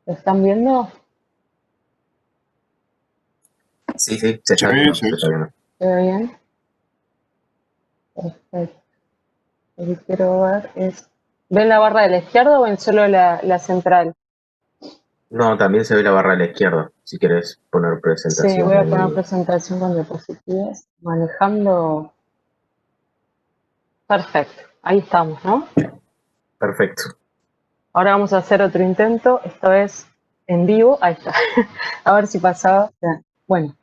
¿Lo están viendo? Sí, sí, se está Sí, viendo, sí, se está sí. viendo. ¿Se ve bien? Perfecto. Lo que quiero ver es... ¿Ven la barra de la izquierda o ven solo la central? No, también se ve la barra a la izquierda, si querés poner Sí, presentación voy a poner ahí. presentación con diapositivas. Manejando... Perfecto. Ahí estamos, ¿no? Perfecto. Ahora vamos a hacer otro intento. Esto es en vivo. Ahí está. A ver si pasaba. Bueno,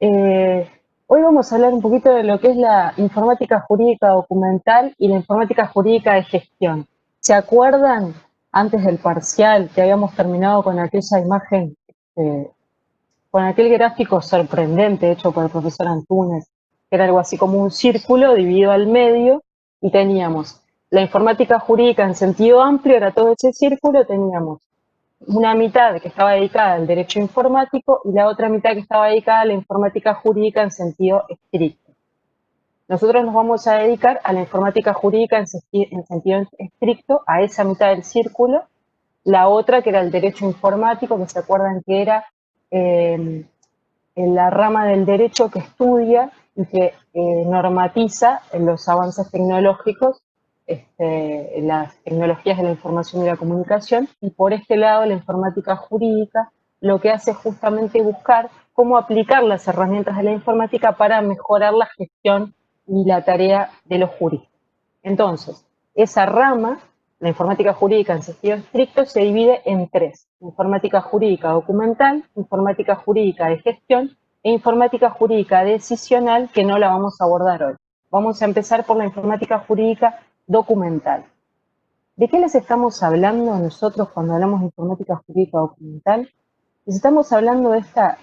Eh, hoy vamos a hablar un poquito de lo que es la informática jurídica documental y la informática jurídica de gestión. ¿Se acuerdan antes del parcial que habíamos terminado con aquella imagen, con aquel gráfico sorprendente hecho por el profesor Antúnez, que era algo así como un círculo dividido al medio y teníamos la informática jurídica en sentido amplio, era todo ese círculo, teníamos una mitad que estaba dedicada al derecho informático y la otra mitad que estaba dedicada a la informática jurídica en sentido estricto. Nosotros nos vamos a dedicar a la informática jurídica en sentido estricto, a esa mitad del círculo. La otra, que era el derecho informático, que se acuerdan que era en la rama del derecho que estudia y que normatiza en los avances tecnológicos, las tecnologías de la información y la comunicación, y por este lado la informática jurídica lo que hace es justamente buscar cómo aplicar las herramientas de la informática para mejorar la gestión y la tarea de los juristas. Entonces, esa rama, la informática jurídica en sentido estricto, se divide en tres: informática jurídica documental, informática jurídica de gestión e informática jurídica decisional, que no la vamos a abordar hoy. Vamos a empezar por la informática jurídica documental. ¿De qué les estamos hablando nosotros cuando hablamos de informática jurídica documental? Les estamos hablando de esta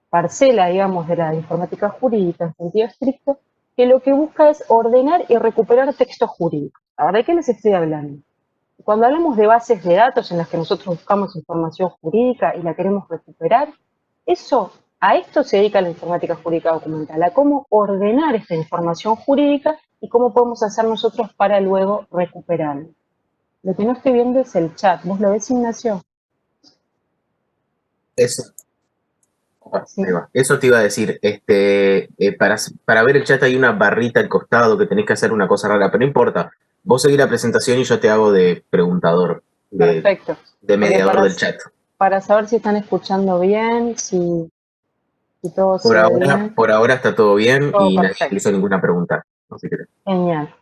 parcela, digamos, de la informática jurídica en sentido estricto, que lo que busca es ordenar y recuperar textos jurídicos. Ahora, ¿de qué les estoy hablando? Cuando hablamos de bases de datos en las que nosotros buscamos información jurídica y la queremos recuperar, a esto se dedica la informática jurídica documental, a cómo ordenar esta información jurídica y cómo podemos hacer nosotros para luego recuperarla. Lo que no estoy viendo es el chat. ¿Vos lo ves, Ignacio? Eso, Sí. ahí va. Eso te iba a decir, para ver el chat hay una barrita al costado que tenés que hacer una cosa rara, pero no importa. Vos seguís la presentación y yo te hago de preguntador, Perfecto. de Porque mediador del chat. para saber si están escuchando bien, si todo se ve bien, Por ahora está todo bien todo y nadie perfecto. hizo ninguna pregunta. Así que, Genial.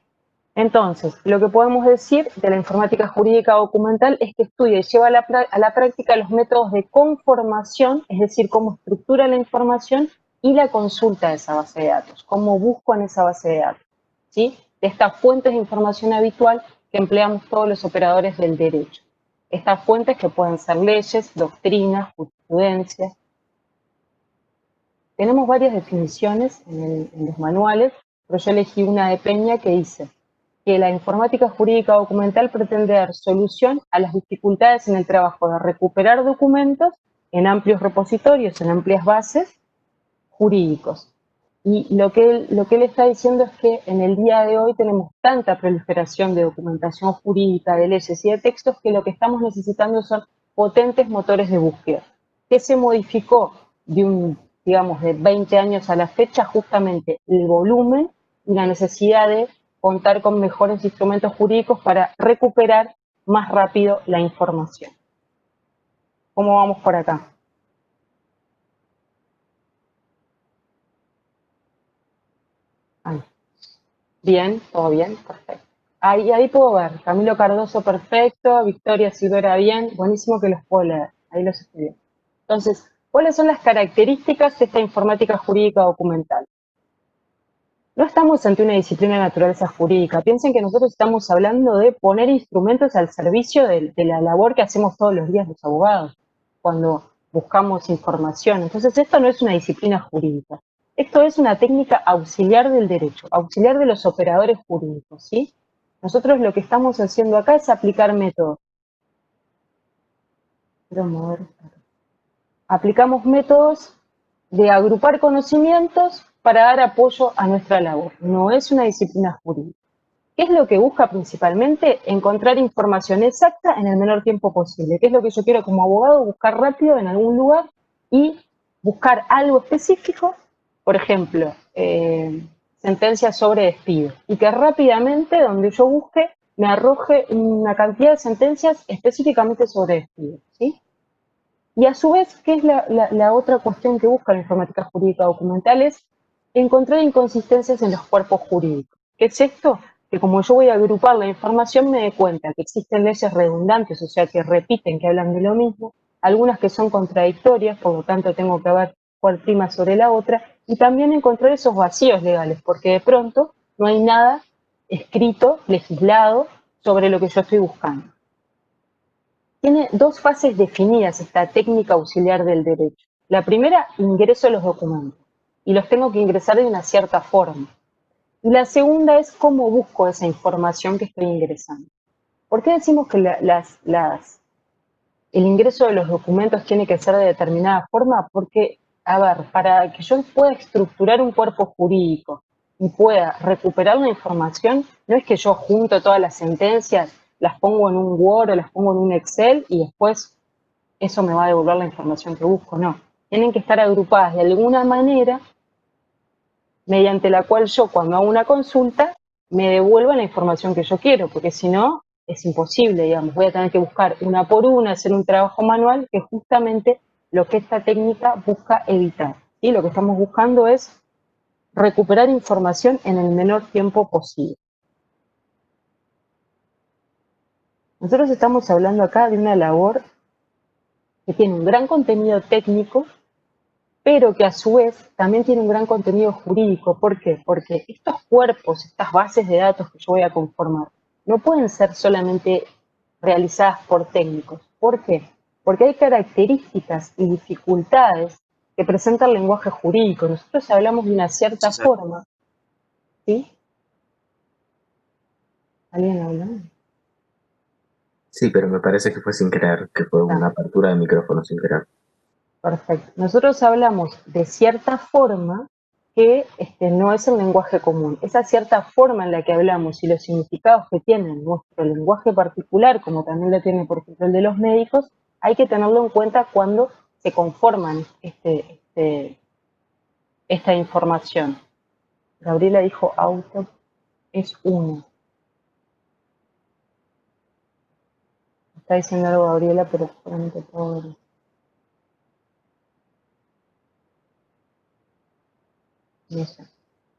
Entonces, lo que podemos decir de la informática jurídica documental es que estudia y lleva a la práctica los métodos de conformación, es decir, cómo estructura la información y la consulta de esa base de datos, cómo busco en esa base de datos, ¿sí? De estas fuentes de información habitual que empleamos todos los operadores del derecho. Estas fuentes que pueden ser leyes, doctrinas, jurisprudencia. Tenemos varias definiciones en los manuales, pero yo elegí una de Peña que dice que la informática jurídica documental pretende dar solución a las dificultades en el trabajo de recuperar documentos en amplios repositorios, en amplias bases jurídicos. Y lo que él está diciendo es que en el día de hoy tenemos tanta proliferación de documentación jurídica, de leyes y de textos, que lo que estamos necesitando son potentes motores de búsqueda. ¿Qué se modificó digamos, de 20 años a la fecha? Justamente el volumen y la necesidad de contar con mejores instrumentos jurídicos para recuperar más rápido la información. ¿Cómo vamos por acá? Ahí. Bien, todo bien, perfecto. Ahí puedo ver, Camilo Cardoso perfecto, Victoria Silvera bien, buenísimo que los puedo leer, ahí los estoy viendo. Entonces, ¿cuáles son las características de esta informática jurídica documental? No estamos ante una disciplina de naturaleza jurídica. Piensen que nosotros estamos hablando de poner instrumentos al servicio de la labor que hacemos todos los días los abogados, cuando buscamos información. Entonces, esto no es una disciplina jurídica. Esto es una técnica auxiliar del derecho, auxiliar de los operadores jurídicos, ¿sí? Nosotros lo que estamos haciendo acá es aplicar métodos. Aplicamos métodos de agrupar conocimientos para dar apoyo a nuestra labor. No es una disciplina jurídica. ¿Qué es lo que busca principalmente? Encontrar información exacta en el menor tiempo posible. ¿Qué es lo que yo quiero como abogado? Buscar rápido en algún lugar y buscar algo específico, por ejemplo, sentencias sobre despido, y que rápidamente, donde yo busque, me arroje una cantidad de sentencias específicamente sobre despido, ¿sí? Y a su vez, ¿qué es la otra cuestión que busca la informática jurídica documental? Es encontrar inconsistencias en los cuerpos jurídicos. ¿Qué es esto? Que como yo voy a agrupar la información, me dé cuenta que existen leyes redundantes, o sea, que repiten, que hablan de lo mismo, algunas que son contradictorias, por lo tanto tengo que ver cuál prima sobre la otra, y también encontrar esos vacíos legales, porque de pronto no hay nada escrito, legislado, sobre lo que yo estoy buscando. Tiene dos fases definidas esta técnica auxiliar del derecho. La primera, ingreso los documentos y los tengo que ingresar de una cierta forma. Y la segunda es cómo busco esa información que estoy ingresando. ¿Por qué decimos que el ingreso de los documentos tiene que ser de determinada forma? Porque, a ver, para que yo pueda estructurar un cuerpo jurídico y pueda recuperar la información, no es que yo junto todas las sentencias, las pongo en un Word o las pongo en un Excel y después eso me va a devolver la información que busco, no. Tienen que estar agrupadas de alguna manera mediante la cual yo cuando hago una consulta me devuelva la información que yo quiero, porque si no es imposible, digamos, voy a tener que buscar una por una, hacer un trabajo manual, que es justamente lo que esta técnica busca evitar. ¿Sí? Lo que estamos buscando es recuperar información en el menor tiempo posible. Nosotros estamos hablando acá de una labor que tiene un gran contenido técnico, pero que a su vez también tiene un gran contenido jurídico. ¿Por qué? Porque estos cuerpos, estas bases de datos que yo voy a conformar, no pueden ser solamente realizadas por técnicos. ¿Por qué? Porque hay características y dificultades que presenta el lenguaje jurídico. Nosotros hablamos de una cierta forma, ¿sí? ¿Alguien habla? Sí, pero me parece que fue sin querer, que fue una apertura de micrófono sin querer. Perfecto. Nosotros hablamos de cierta forma que no es el lenguaje común. Esa cierta forma en la que hablamos y los significados que tiene nuestro lenguaje particular, como también lo tiene, por ejemplo, el de los médicos, hay que tenerlo en cuenta cuando se conforman esta información. Gabriela dijo auto es uno. Está diciendo algo Gabriela, pero solamente puedo ver. No sé.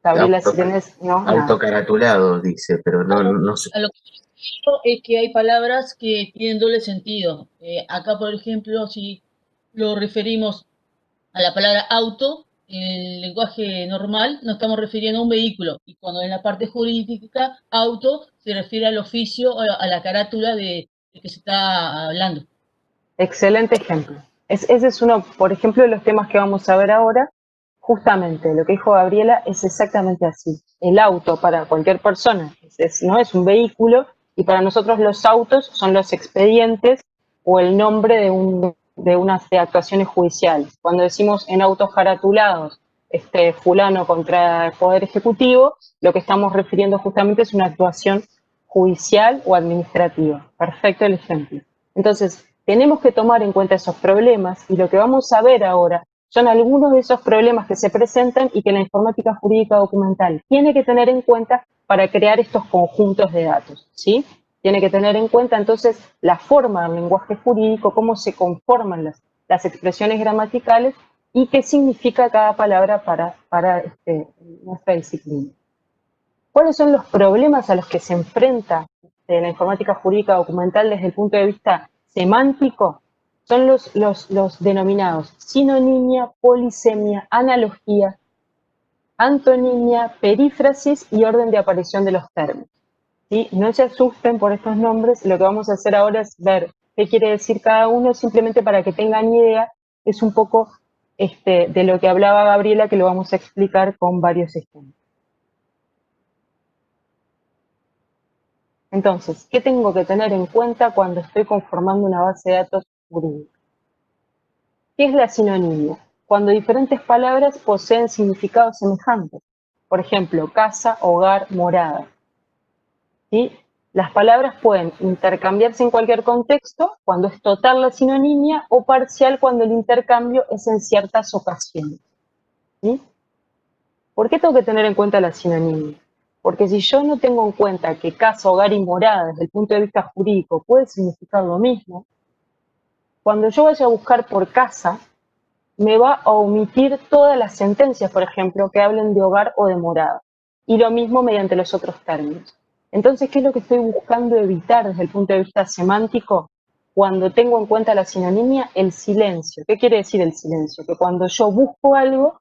Gabriela, si tenés, no, nada. Autocaratulado, dice, pero no sé. A lo que yo quiero es que hay palabras que tienen doble sentido. Acá, por ejemplo, si lo referimos a la palabra auto, en el lenguaje normal nos estamos refiriendo a un vehículo. Y cuando en la parte jurídica, auto se refiere al oficio, a la carátula de que se está hablando. Excelente ejemplo. Ese es uno, por ejemplo, de los temas que vamos a ver ahora. Justamente lo que dijo Gabriela es exactamente así. El auto para cualquier persona no es un vehículo, y para nosotros los autos son los expedientes o el nombre de unas actuaciones judiciales. Cuando decimos en autos caratulados, fulano contra el Poder Ejecutivo, lo que estamos refiriendo justamente es una actuación judicial o administrativa. Perfecto el ejemplo. Entonces, tenemos que tomar en cuenta esos problemas, y lo que vamos a ver ahora son algunos de esos problemas que se presentan y que la informática jurídica documental tiene que tener en cuenta para crear estos conjuntos de datos, ¿sí? Tiene que tener en cuenta entonces la forma del lenguaje jurídico, cómo se conforman las expresiones gramaticales y qué significa cada palabra para nuestra disciplina. ¿Cuáles son los problemas a los que se enfrenta la informática jurídica documental desde el punto de vista semántico? Son los denominados sinonimia, polisemia, analogía, antonimia, perífrasis y orden de aparición de los términos. ¿Sí? No se asusten por estos nombres, lo que vamos a hacer ahora es ver qué quiere decir cada uno, simplemente para que tengan idea. Es un poco de lo que hablaba Gabriela, que lo vamos a explicar con varios ejemplos. Entonces, ¿qué tengo que tener en cuenta cuando estoy conformando una base de datos jurídica? ¿Qué es la sinonimia? Cuando diferentes palabras poseen significados semejantes. Por ejemplo, casa, hogar, morada. ¿sí? Las palabras pueden intercambiarse en cualquier contexto, cuando es total la sinonimia, o parcial cuando el intercambio es en ciertas ocasiones, ¿sí? ¿Por qué tengo que tener en cuenta la sinonimia? Porque si yo no tengo en cuenta que casa, hogar y morada desde el punto de vista jurídico puede significar lo mismo, cuando yo vaya a buscar por casa, me va a omitir todas las sentencias, por ejemplo, que hablen de hogar o de morada. Y lo mismo mediante los otros términos. Entonces, ¿qué es lo que estoy buscando evitar desde el punto de vista semántico? Cuando tengo en cuenta la sinonimia, el silencio. ¿Qué quiere decir el silencio? Que cuando yo busco algo,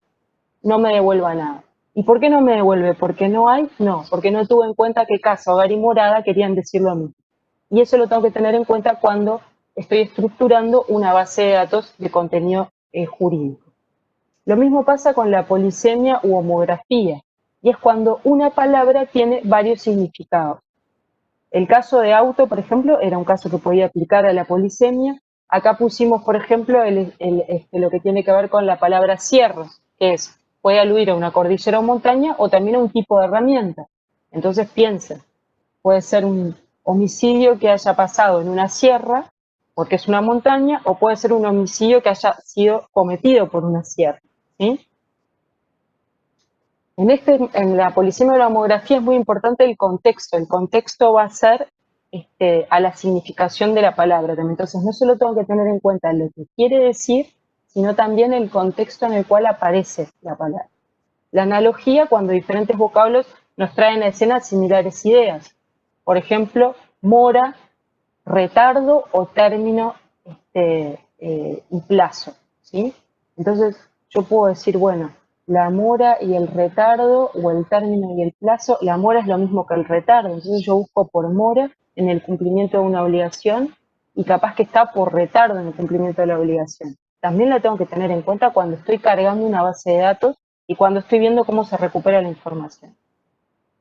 no me devuelva nada. ¿Y por qué no me devuelve? ¿Porque no hay? No, porque no tuve en cuenta que casa, hogar y morada querían decir lo mismo. Y eso lo tengo que tener en cuenta cuando estoy estructurando una base de datos de contenido jurídico. Lo mismo pasa con la polisemia u homografía, y es cuando una palabra tiene varios significados. El caso de auto, por ejemplo, era un caso que podía aplicar a la polisemia. Acá pusimos, por ejemplo, lo que tiene que ver con la palabra sierra, que puede aludir a una cordillera o montaña o también a un tipo de herramienta. Entonces piensen, puede ser un homicidio que haya pasado en una sierra, porque es una montaña, o puede ser un homicidio que haya sido cometido por una sierra, ¿sí? En la polisemia de la homografía es muy importante el contexto. El contexto va a ser a la significación de la palabra también. Entonces, no solo tengo que tener en cuenta lo que quiere decir, sino también el contexto en el cual aparece la palabra. La analogía, cuando diferentes vocablos nos traen a escena similares ideas. Por ejemplo, mora, retardo o término y plazo, ¿sí? Entonces, yo puedo decir, bueno, la mora y el retardo, o el término y el plazo, la mora es lo mismo que el retardo, entonces yo busco por mora en el cumplimiento de una obligación y capaz que está por retardo en el cumplimiento de la obligación. También la tengo que tener en cuenta cuando estoy cargando una base de datos y cuando estoy viendo cómo se recupera la información.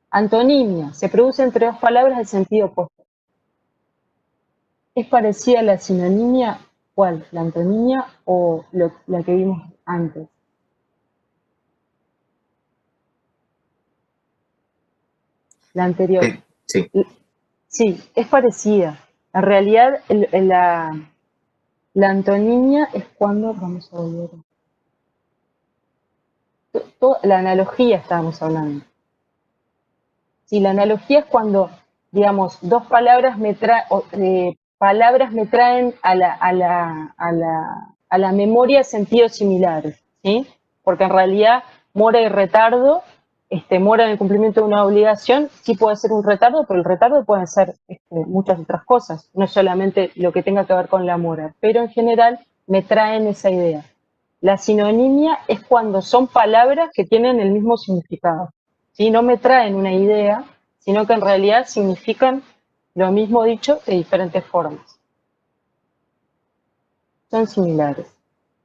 Antonimia, se produce entre dos palabras de sentido opuesto. ¿Es parecida a la sinonimia? ¿Cuál? ¿La antonimia o la que vimos antes? La anterior. Sí. Sí, es parecida. En realidad, la antonimia es cuando, vamos a volver, la analogía estábamos hablando. Sí, la analogía es cuando, digamos, dos palabras palabras me traen a la memoria sentidos similares, ¿sí? Porque en realidad mora y retardo, mora en el cumplimiento de una obligación, sí puede ser un retardo, pero el retardo pueden ser muchas otras cosas, no solamente lo que tenga que ver con la mora, pero en general me traen esa idea. La sinonimia es cuando son palabras que tienen el mismo significado, ¿sí? No me traen una idea, sino que en realidad significan lo mismo dicho de diferentes formas. Son similares.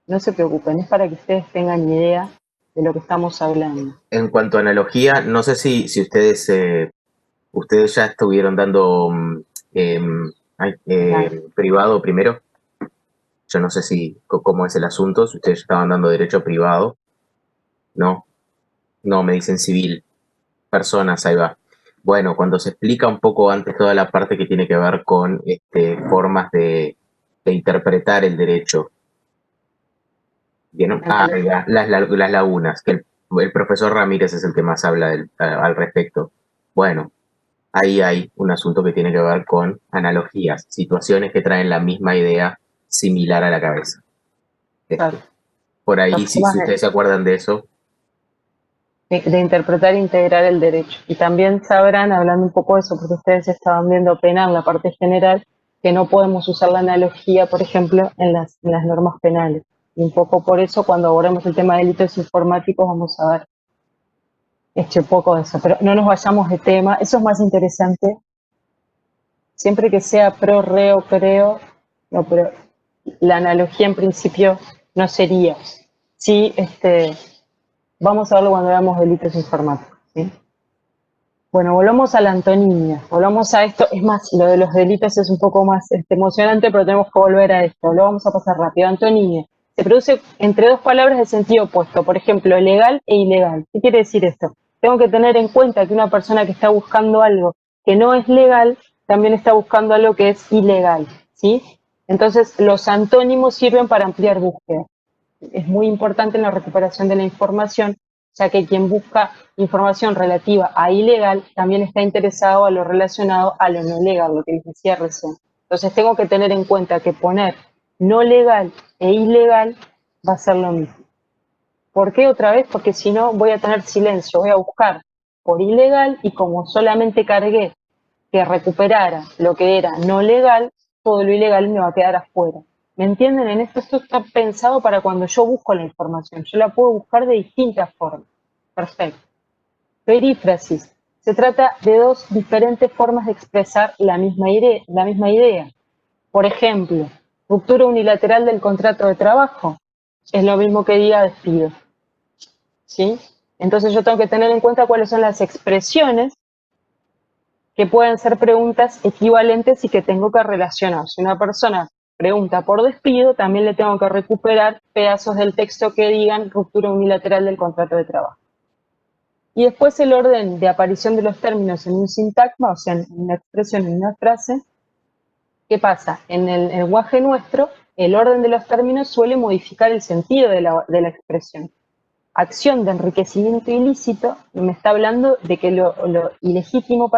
No se preocupen, es para que ustedes tengan idea de lo que estamos hablando. En cuanto a analogía, no sé si ustedes ya estuvieron dando privado primero. Yo no sé cómo es el asunto, si ustedes estaban dando derecho privado. No, me dicen civil. Personas, ahí va. Bueno, cuando se explica un poco antes toda la parte que tiene que ver con formas de interpretar el derecho. ¿Vieron? Ahí va, las lagunas, que el profesor Ramírez es el que más habla al respecto. Bueno, ahí hay un asunto que tiene que ver con analogías, situaciones que traen la misma idea similar a la cabeza. Claro. Por ahí, si ustedes se acuerdan de eso. De interpretar e integrar el derecho. Y también sabrán, hablando un poco de eso, porque ustedes estaban viendo penal, la parte general, que no podemos usar la analogía, por ejemplo, en las normas penales. Y un poco por eso, cuando abordemos el tema de delitos informáticos, vamos a ver un poco de eso. Pero no nos vayamos de tema, eso es más interesante. Siempre que sea pro, reo, creo, no, pero la analogía en principio no sería. Sí, vamos a verlo cuando veamos delitos informáticos, ¿sí? Bueno, volvamos a la antonimia, volvamos a esto. Es más, lo de los delitos es un poco más emocionante, pero tenemos que volver a esto. Lo vamos a pasar rápido. Antonimia. Se produce entre dos palabras de sentido opuesto. Por ejemplo, legal e ilegal. ¿Qué quiere decir esto? Tengo que tener en cuenta que una persona que está buscando algo que no es legal también está buscando algo que es ilegal, ¿sí? Entonces, los antónimos sirven para ampliar búsqueda. Es muy importante en la recuperación de la información, ya que quien busca información relativa a ilegal también está interesado a lo relacionado a lo no legal, lo que les decía recién. Entonces tengo que tener en cuenta que poner no legal e ilegal va a ser lo mismo. ¿Por qué otra vez? Porque si no voy a tener silencio, voy a buscar por ilegal y como solamente cargué que recuperara lo que era no legal, todo lo ilegal me va a quedar afuera. ¿Me entienden? En esto está pensado para cuando yo busco la información. Yo la puedo buscar de distintas formas. Perfecto. Perífrasis. Se trata de dos diferentes formas de expresar la misma idea. Por ejemplo, ruptura unilateral del contrato de trabajo. Es lo mismo que diga despido. ¿Sí? Entonces yo tengo que tener en cuenta cuáles son las expresiones que pueden ser preguntas equivalentes y que tengo que relacionar. Si una persona pregunta por despido, también le tengo que recuperar pedazos del texto que digan ruptura unilateral del contrato de trabajo. Y después el orden de aparición de los términos en un sintagma, o sea, en una expresión, en una frase. ¿Qué pasa? En el lenguaje nuestro, el orden de los términos suele modificar el sentido de la expresión. Acción de enriquecimiento ilícito, me está hablando de que lo ilegítimo,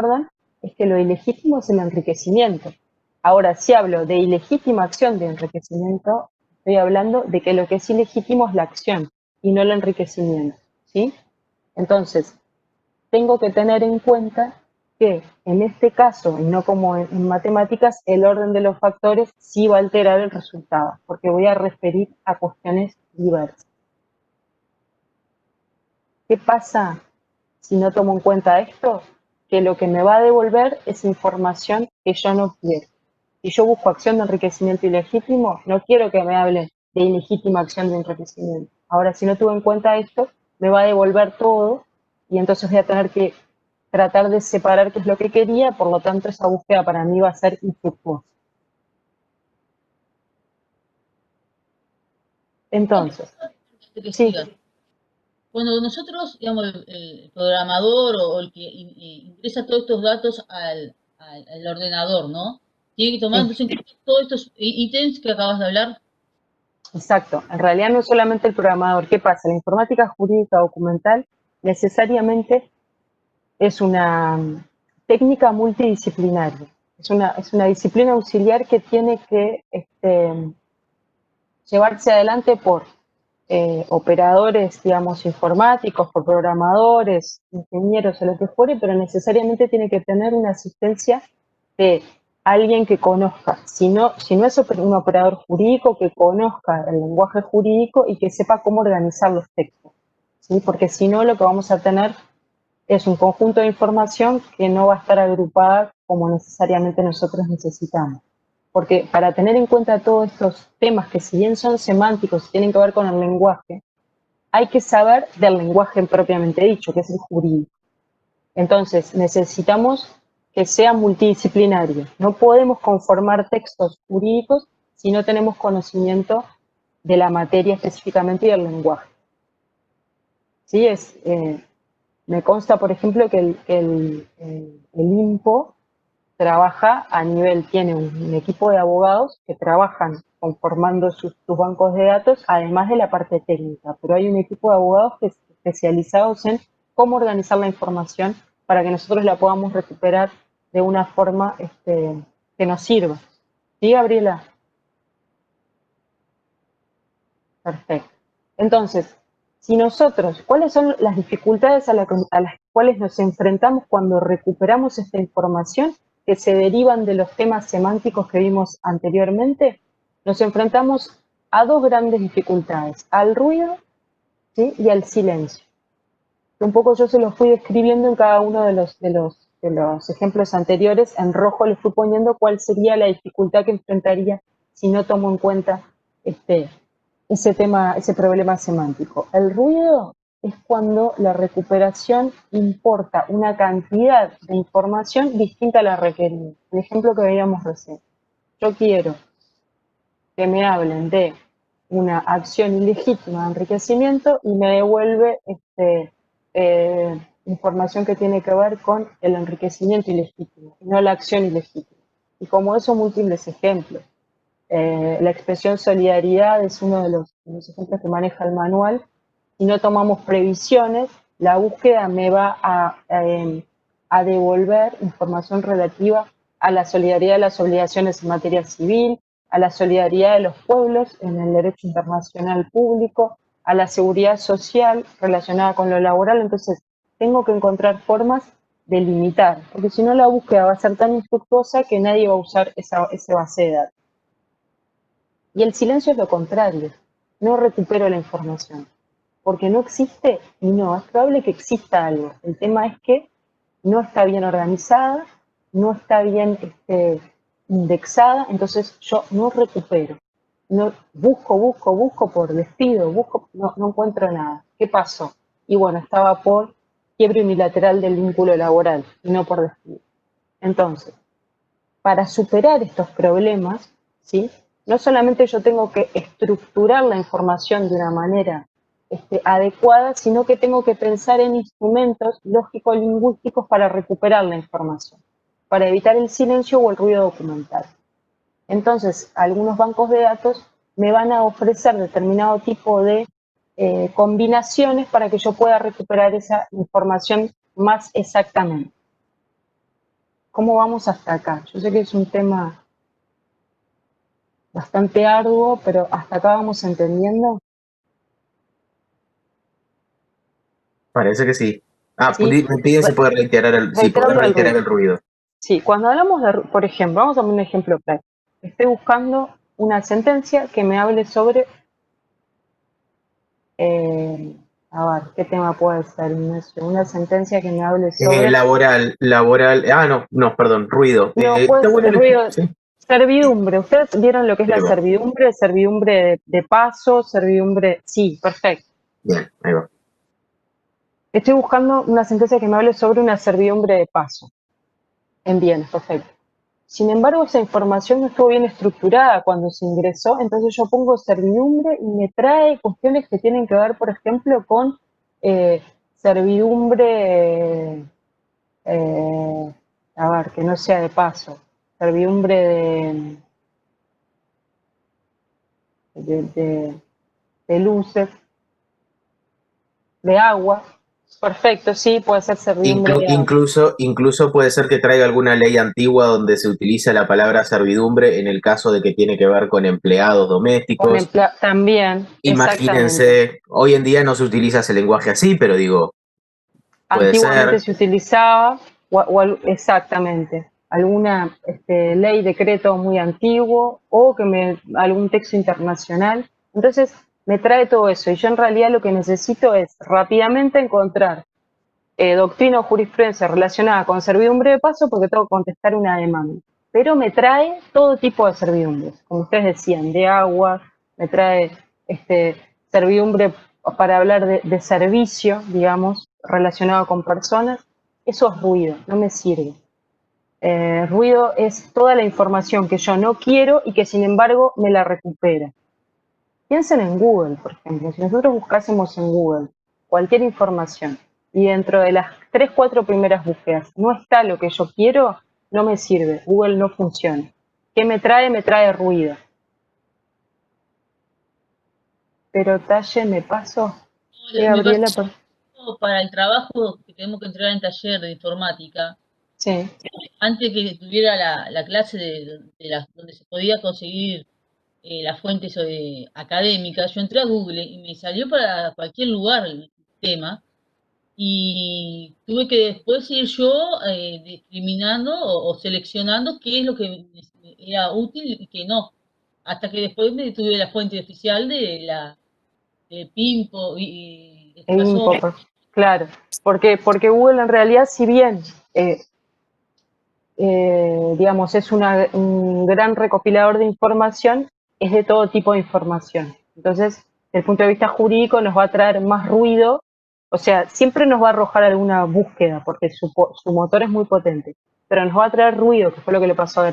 es que lo ilegítimo es el enriquecimiento. Ahora, si hablo de ilegítima acción de enriquecimiento, estoy hablando de que lo que es ilegítimo es la acción y no el enriquecimiento, ¿sí? Entonces, tengo que tener en cuenta que en este caso, y no como en matemáticas, el orden de los factores sí va a alterar el resultado, porque voy a referir a cuestiones diversas. ¿Qué pasa si no tomo en cuenta esto? Que lo que me va a devolver es información que yo no quiero. Si yo busco acción de enriquecimiento ilegítimo, no quiero que me hable de ilegítima acción de enriquecimiento. Ahora, si no tuve en cuenta esto, me va a devolver todo y entonces voy a tener que tratar de separar qué es lo que quería, por lo tanto esa búsqueda para mí va a ser infructuosa. Entonces, sí, Cuando nosotros, digamos, el programador o el que ingresa todos estos datos al ordenador, ¿no? Tiene que tomar entonces en cuenta todos estos ítems que acabas de hablar. Exacto. En realidad no es solamente el programador. ¿Qué pasa? La informática jurídica documental necesariamente es una técnica multidisciplinaria. Es una disciplina auxiliar que tiene que llevarse adelante por operadores, digamos, informáticos, por programadores, ingenieros o lo que fuere, pero necesariamente tiene que tener una asistencia de alguien que conozca, si no es un operador jurídico, que conozca el lenguaje jurídico y que sepa cómo organizar los textos, ¿sí? Porque si no, lo que vamos a tener es un conjunto de información que no va a estar agrupada como necesariamente nosotros necesitamos. Porque para tener en cuenta todos estos temas que si bien son semánticos y tienen que ver con el lenguaje, hay que saber del lenguaje propiamente dicho, que es el jurídico. Entonces, necesitamos que sea multidisciplinario. No podemos conformar textos jurídicos si no tenemos conocimiento de la materia específicamente y del lenguaje. ¿Sí? Me consta, por ejemplo, que el INPO trabaja a nivel, tiene un equipo de abogados que trabajan conformando sus bancos de datos, además de la parte técnica, pero hay un equipo de abogados que es especializados en cómo organizar la información para que nosotros la podamos recuperar de una forma que nos sirva. ¿Sí, Gabriela? Perfecto. Entonces, si nosotros, ¿cuáles son las dificultades a las cuales nos enfrentamos cuando recuperamos esta información que se derivan de los temas semánticos que vimos anteriormente? Nos enfrentamos a dos grandes dificultades, al ruido, ¿sí? Y al silencio. Un poco yo se los fui describiendo en cada uno de los ejemplos anteriores. En rojo les fui poniendo cuál sería la dificultad que enfrentaría si no tomo en cuenta ese problema semántico. El ruido es cuando la recuperación importa una cantidad de información distinta a la requerida. El ejemplo que veíamos recién. Yo quiero que me hablen de una acción ilegítima de enriquecimiento y me devuelve información que tiene que ver con el enriquecimiento ilegítimo, y no la acción ilegítima. Y como eso, múltiples ejemplos. La expresión solidaridad es uno de los ejemplos que maneja el manual. Si no tomamos previsiones, la búsqueda me va a devolver información relativa a la solidaridad de las obligaciones en materia civil, a la solidaridad de los pueblos en el derecho internacional público, a la seguridad social relacionada con lo laboral. Entonces, tengo que encontrar formas de limitar, porque si no la búsqueda va a ser tan infructuosa que nadie va a usar ese base de datos. Y el silencio es lo contrario, no recupero la información, porque no existe y no, es probable que exista algo. El tema es que no está bien organizada, no está bien indexada, entonces yo no recupero. No, busco por despido, no encuentro nada. ¿Qué pasó? Y bueno, estaba por quiebre unilateral del vínculo laboral y no por despido. Entonces, para superar estos problemas, ¿sí? No solamente yo tengo que estructurar la información de una manera adecuada, sino que tengo que pensar en instrumentos lógico-lingüísticos para recuperar la información, para evitar el silencio o el ruido documental. Entonces, algunos bancos de datos me van a ofrecer determinado tipo de combinaciones para que yo pueda recuperar esa información más exactamente. ¿Cómo vamos hasta acá? Yo sé que es un tema bastante arduo, pero hasta acá vamos entendiendo. Parece que sí. ¿Sí? Me piden si puede reiterar el ruido. Sí, cuando hablamos de, por ejemplo, vamos a poner un ejemplo práctico. Estoy buscando una sentencia que me hable sobre, a ver, ¿qué tema puede ser, Ignacio? Una sentencia que me hable sobre... Laboral. No, perdón, ruido. No, Está pues bueno ruido, sí. servidumbre. ¿Ustedes vieron lo que es la Ahí va. servidumbre? Servidumbre de paso, servidumbre... Sí, perfecto. Bien, ahí va. Estoy buscando una sentencia que me hable sobre una servidumbre de paso. En bienes, perfecto. Sin embargo, esa información no estuvo bien estructurada cuando se ingresó, entonces yo pongo servidumbre y me trae cuestiones que tienen que ver, por ejemplo, con servidumbre, a ver, que no sea de paso, servidumbre de luces, de agua. Perfecto, sí, puede ser servidumbre de agua. Incluso puede ser que traiga alguna ley antigua donde se utiliza la palabra servidumbre en el caso de que tiene que ver con empleados domésticos. También, exactamente. Imagínense, hoy en día no se utiliza ese lenguaje así, pero digo, puede Antiguamente ser. se utilizaba, exactamente, alguna ley, decreto muy antiguo o algún texto internacional. Entonces me trae todo eso y yo en realidad lo que necesito es rápidamente encontrar doctrina o jurisprudencia relacionada con servidumbre de paso porque tengo que contestar una demanda. Pero me trae todo tipo de servidumbres, como ustedes decían, de agua, me trae servidumbre para hablar de servicio, digamos, relacionado con personas. Eso es ruido, no me sirve. Ruido es toda la información que yo no quiero y que sin embargo me la recupera. Piensen en Google, por ejemplo. Si nosotros buscásemos en Google cualquier información y dentro de las 3, 4 primeras búsquedas no está lo que yo quiero, no me sirve. Google no funciona. ¿Qué me trae? Me trae ruido. Pero talle, me paso. Me Gabriela, pasó para el trabajo que tenemos que entregar en taller de informática. sí. Antes que tuviera la clase donde se podía conseguir las fuentes académicas, yo entré a Google y me salió para cualquier lugar el tema y tuve que después ir yo discriminando o seleccionando qué es lo que era útil y qué no, hasta que después me tuve la fuente oficial de Pimpo y en este caso Claro. Porque Google en realidad, si bien digamos, es un gran recopilador de información, es de todo tipo de información. Entonces, desde el punto de vista jurídico nos va a traer más ruido, o sea, siempre nos va a arrojar alguna búsqueda, porque su motor es muy potente, pero nos va a traer ruido, que fue lo que le pasó a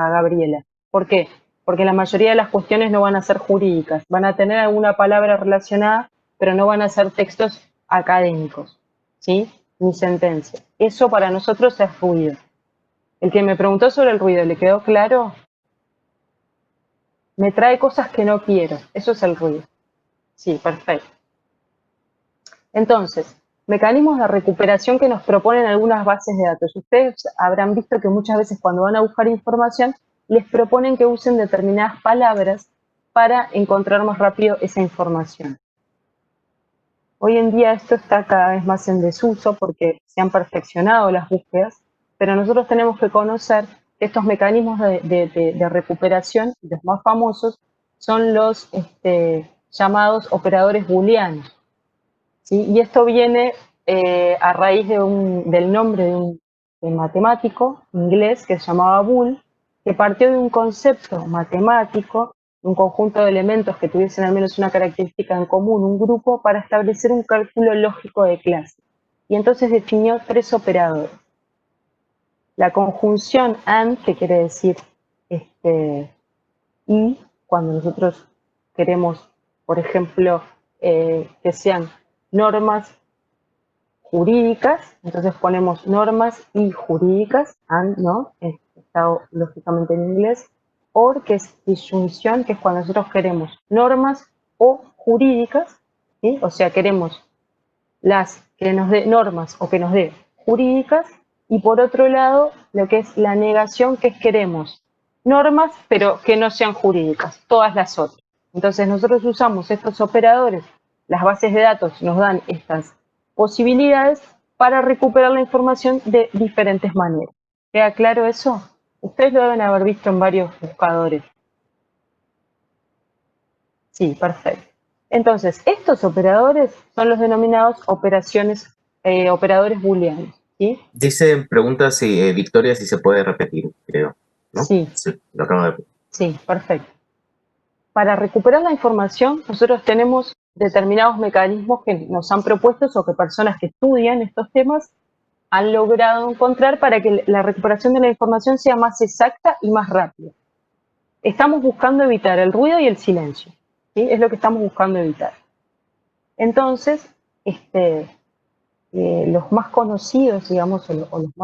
Gabriela. ¿Por qué? Porque la mayoría de las cuestiones no van a ser jurídicas, van a tener alguna palabra relacionada, pero no van a ser textos académicos, ¿sí? ni sentencia. Eso para nosotros es ruido. El que me preguntó sobre el ruido, ¿le quedó claro? Me trae cosas que no quiero. Eso es el ruido. Sí, perfecto. Entonces, mecanismos de recuperación que nos proponen algunas bases de datos. Ustedes habrán visto que muchas veces cuando van a buscar información, les proponen que usen determinadas palabras para encontrar más rápido esa información. Hoy en día esto está cada vez más en desuso porque se han perfeccionado las búsquedas, pero nosotros tenemos que conocer que estos mecanismos de recuperación, los más famosos, son los llamados operadores booleanos. ¿Sí? Y esto viene a raíz del nombre de un matemático inglés que se llamaba Boole, que partió de un concepto matemático, un conjunto de elementos que tuviesen al menos una característica en común, un grupo, para establecer un cálculo lógico de clase. Y entonces definió 3 operadores. La conjunción AND, que quiere decir y, cuando nosotros queremos, por ejemplo, que sean normas jurídicas, entonces ponemos normas y jurídicas, and, ¿no? Está lógicamente en inglés, or, que es disyunción, que es cuando nosotros queremos normas o jurídicas, ¿sí? O sea, queremos las que nos dé normas o que nos dé jurídicas, y por otro lado, lo que es la negación, que es queremos normas, pero que no sean jurídicas, todas las otras. Entonces nosotros usamos estos operadores, las bases de datos nos dan estas posibilidades para recuperar la información de diferentes maneras. ¿Queda claro eso? Ustedes lo deben haber visto en varios buscadores. Sí, perfecto. Entonces, estos operadores son los denominados operadores booleanos. ¿Sí? Dice, pregunta si Victoria si se puede repetir, creo, ¿no? Sí. Sí, lo acabo de... Sí, perfecto. Para recuperar la información, nosotros tenemos determinados mecanismos que nos han propuesto o que personas que estudian estos temas han logrado encontrar para que la recuperación de la información sea más exacta y más rápida. Estamos buscando evitar el ruido y el silencio, ¿sí? Es lo que estamos buscando evitar. Entonces, los más conocidos, digamos, o los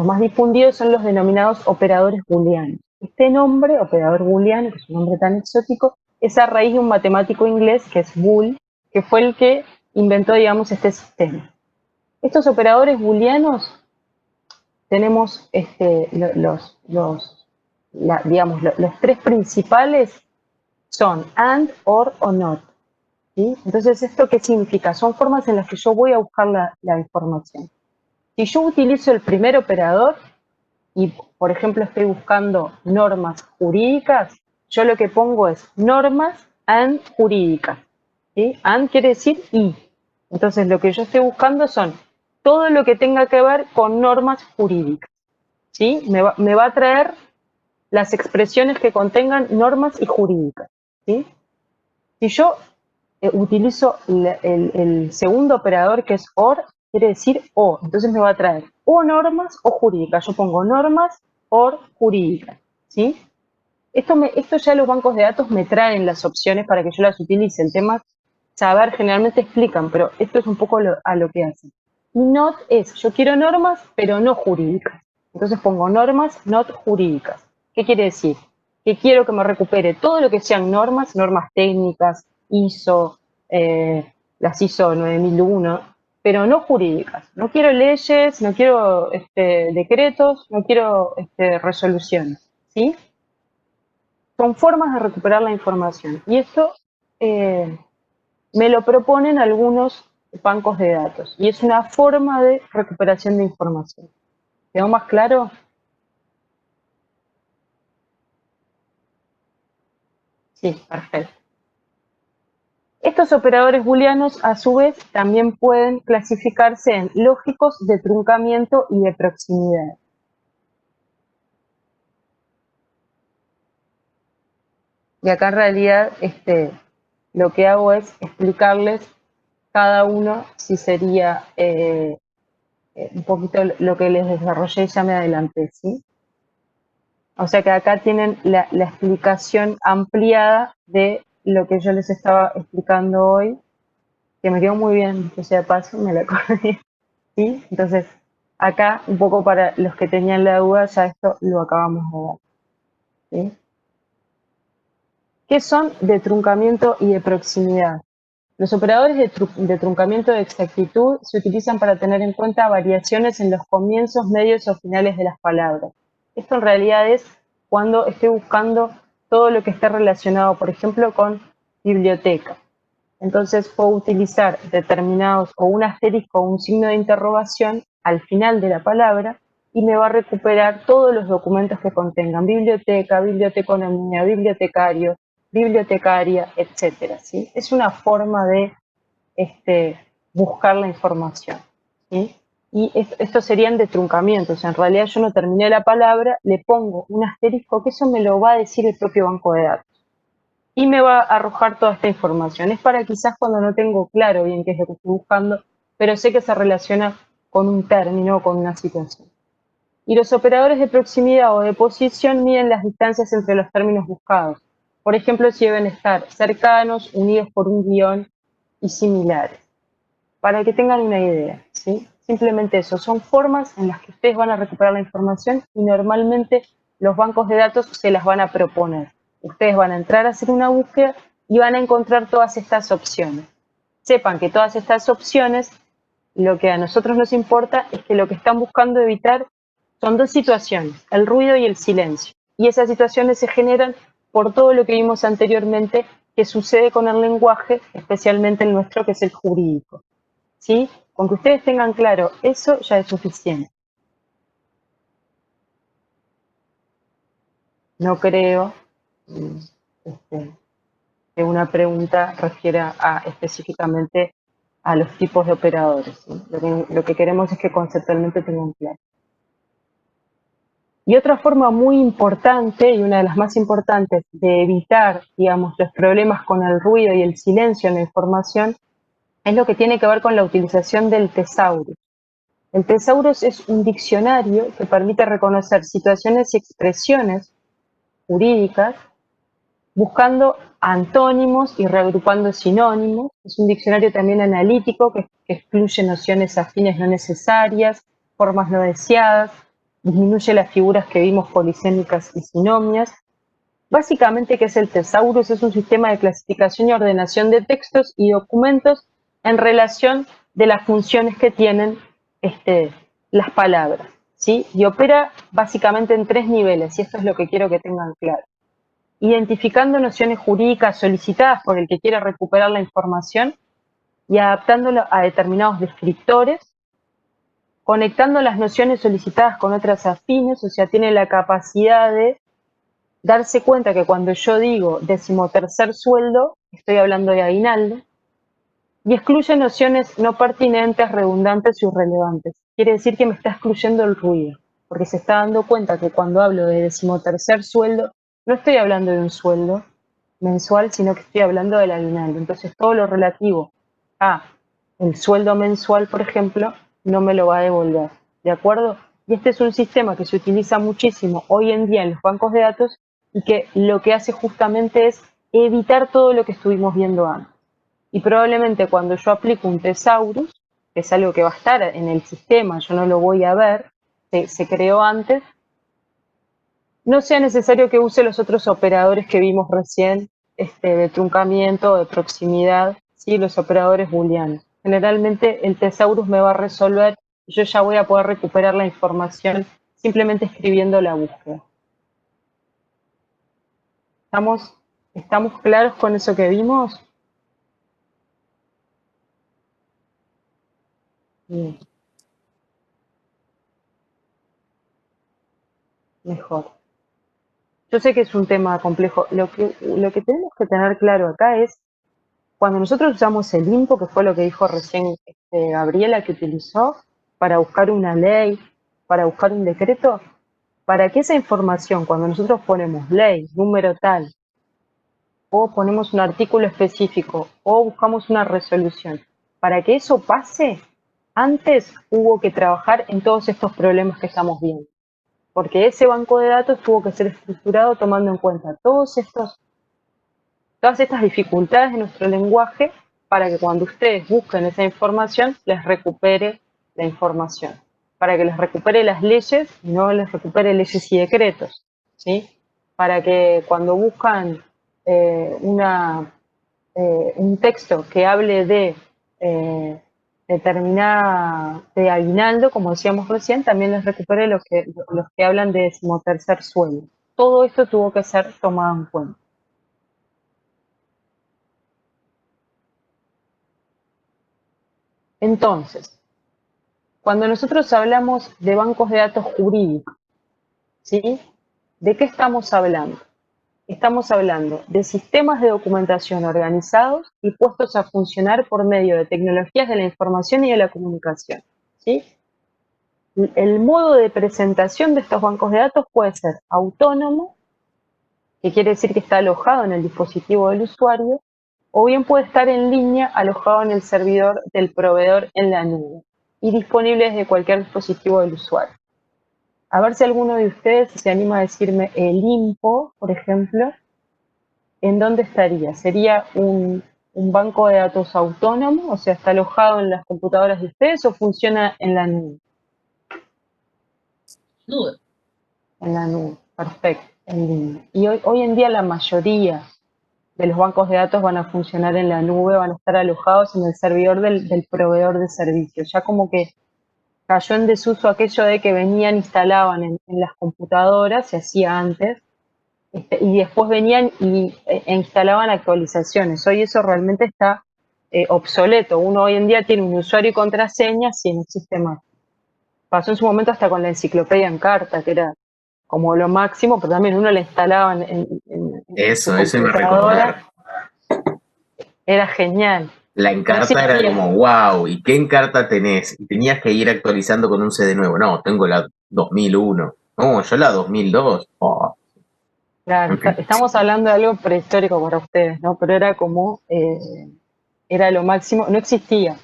más difundidos son los denominados operadores booleanos. Este nombre, operador booleano, que es un nombre tan exótico, es a raíz de un matemático inglés que es Boole, que fue el que inventó, digamos, este sistema. Estos operadores booleanos tenemos los 3 principales son AND, OR o NOT. ¿Sí? Entonces, ¿esto qué significa? Son formas en las que yo voy a buscar la información. Si yo utilizo el primer operador y, por ejemplo, estoy buscando normas jurídicas, yo lo que pongo es normas and jurídicas. ¿Sí? And quiere decir y. Entonces, lo que yo estoy buscando son todo lo que tenga que ver con normas jurídicas. ¿Sí? Me va a traer las expresiones que contengan normas y jurídicas. ¿Sí? Si yo utilizo el segundo operador, que es OR, quiere decir o. Entonces me va a traer o normas o jurídicas. Yo pongo normas, OR, jurídicas. ¿Sí? Esto ya los bancos de datos me traen las opciones para que yo las utilice. El tema, saber, generalmente explican, pero esto es un poco a lo que hacen. Y NOT es, yo quiero normas, pero no jurídicas. Entonces pongo normas, NOT jurídicas. ¿Qué quiere decir? Que quiero que me recupere todo lo que sean normas, normas técnicas, ISO, las ISO 9001, pero no jurídicas. No quiero leyes, no quiero decretos, no quiero resoluciones. ¿Sí? Son formas de recuperar la información. Y esto me lo proponen algunos bancos de datos. Y es una forma de recuperación de información. ¿Quedó más claro? Sí, perfecto. Estos operadores booleanos, a su vez, también pueden clasificarse en lógicos, de truncamiento y de proximidad. Y acá en realidad lo que hago es explicarles cada uno si sería un poquito lo que les desarrollé, ya me adelanté, ¿sí? O sea que acá tienen la explicación ampliada de lo que yo les estaba explicando hoy, que me quedó muy bien, o sea, paso, me la acordé. ¿Sí? Entonces, acá, un poco para los que tenían la duda, ya esto lo acabamos de ver. ¿Sí? ¿Qué son de truncamiento y de proximidad? Los operadores de truncamiento de exactitud se utilizan para tener en cuenta variaciones en los comienzos, medios o finales de las palabras. Esto en realidad es cuando estoy buscando todo lo que esté relacionado, por ejemplo, con biblioteca. Entonces puedo utilizar determinados o un asterisco o un signo de interrogación al final de la palabra y me va a recuperar todos los documentos que contengan biblioteca, biblioteconomía, bibliotecario, bibliotecaria, etcétera, ¿sí? Es una forma de buscar la información, ¿sí? Y estos serían de truncamientos. En realidad yo no terminé la palabra, le pongo un asterisco, que eso me lo va a decir el propio banco de datos. Y me va a arrojar toda esta información. Es para quizás cuando no tengo claro bien qué es lo que estoy buscando, pero sé que se relaciona con un término o con una situación. Y los operadores de proximidad o de posición miden las distancias entre los términos buscados. Por ejemplo, si deben estar cercanos, unidos por un guión y similares. Para que tengan una idea, ¿sí? Simplemente eso, son formas en las que ustedes van a recuperar la información y normalmente los bancos de datos se las van a proponer. Ustedes van a entrar a hacer una búsqueda y van a encontrar todas estas opciones. Sepan que todas estas opciones, lo que a nosotros nos importa es que lo que están buscando evitar son dos situaciones, el ruido y el silencio. Y esas situaciones se generan por todo lo que vimos anteriormente que sucede con el lenguaje, especialmente el nuestro, que es el jurídico. ¿Sí? Con que ustedes tengan claro eso ya es suficiente. No creo que una pregunta refiera específicamente a los tipos de operadores. ¿Sí? Lo que queremos es que conceptualmente tengan claro. Y otra forma muy importante, y una de las más importantes, de evitar, digamos, los problemas con el ruido y el silencio en la información, es lo que tiene que ver con la utilización del tesaurus. El tesaurus es un diccionario que permite reconocer situaciones y expresiones jurídicas buscando antónimos y reagrupando sinónimos. Es un diccionario también analítico que excluye nociones afines no necesarias, formas no deseadas, disminuye las figuras que vimos polisémicas y sinomias. Básicamente, ¿qué es el tesaurus? Es un sistema de clasificación y ordenación de textos y documentos en relación de las funciones que tienen las palabras, ¿sí? Y opera básicamente en tres niveles, y esto es lo que quiero que tengan claro. Identificando nociones jurídicas solicitadas por el que quiere recuperar la información y adaptándolo a determinados descriptores, conectando las nociones solicitadas con otras afines, o sea, tiene la capacidad de darse cuenta que cuando yo digo 13º sueldo, estoy hablando de aguinaldo, y excluye nociones no pertinentes, redundantes y irrelevantes. Quiere decir que me está excluyendo el ruido, porque se está dando cuenta que cuando hablo de 13º sueldo, no estoy hablando de un sueldo mensual, sino que estoy hablando del aguinaldo. Entonces todo lo relativo a el sueldo mensual, por ejemplo, no me lo va a devolver, ¿de acuerdo? Y este es un sistema que se utiliza muchísimo hoy en día en los bancos de datos y que lo que hace justamente es evitar todo lo que estuvimos viendo antes. Y probablemente cuando yo aplico un tesaurus, que es algo que va a estar en el sistema, yo no lo voy a ver, se creó antes, no sea necesario que use los otros operadores que vimos recién, de truncamiento, de proximidad, ¿sí? Los operadores booleanos. Generalmente el tesaurus me va a resolver y yo ya voy a poder recuperar la información simplemente escribiendo la búsqueda. ¿Estamos claros con eso que vimos? Bien. Mejor. Yo sé que es un tema complejo. Lo que tenemos que tener claro acá es, cuando nosotros usamos el INPO, que fue lo que dijo recién Gabriela que utilizó, para buscar una ley, para buscar un decreto, para que esa información, cuando nosotros ponemos ley, número tal, o ponemos un artículo específico, o buscamos una resolución, para que eso pase, antes hubo que trabajar en todos estos problemas que estamos viendo. Porque ese banco de datos tuvo que ser estructurado tomando en cuenta todas estas dificultades de nuestro lenguaje para que cuando ustedes busquen esa información, les recupere la información, para que les recupere las leyes y no les recupere leyes y decretos, ¿sí? Para que cuando buscan un texto que hable de determinada, de aguinaldo, como decíamos recién, también les recupere los que hablan de decimotercer sueldo. Todo esto tuvo que ser tomado en cuenta. Entonces, cuando nosotros hablamos de bancos de datos jurídicos, ¿sí? ¿De qué estamos hablando? Estamos hablando de sistemas de documentación organizados y puestos a funcionar por medio de tecnologías de la información y de la comunicación, ¿sí? El modo de presentación de estos bancos de datos puede ser autónomo, que quiere decir que está alojado en el dispositivo del usuario, o bien puede estar en línea alojado en el servidor del proveedor en la nube y disponible desde cualquier dispositivo del usuario. A ver si alguno de ustedes se anima a decirme el INPO, por ejemplo, ¿en dónde estaría? ¿Sería un banco de datos autónomo, o sea, está alojado en las computadoras de ustedes o funciona en la nube? Nube. En la nube, perfecto, en línea. Y hoy en día la mayoría de los bancos de datos van a funcionar en la nube, van a estar alojados en el servidor del proveedor de servicios. Ya como que cayó en desuso aquello de que venían, instalaban en las computadoras, se hacía antes, y después venían e instalaban actualizaciones. Hoy eso realmente está obsoleto. Uno hoy en día tiene un usuario y contraseña, sí, no existe más. Pasó en su momento hasta con la enciclopedia en carta, que era como lo máximo, pero también uno la instalaba en su Eso iba a recordar. computadora. Era genial. La No encarta era existía. como, wow, ¿y qué encarta tenés? Y tenías que ir actualizando con un CD nuevo. No, tengo la 2001. No, yo la 2002. Oh, Claro, en fin. estamos hablando de algo prehistórico para ustedes, ¿no? Pero era como, era lo máximo. No existía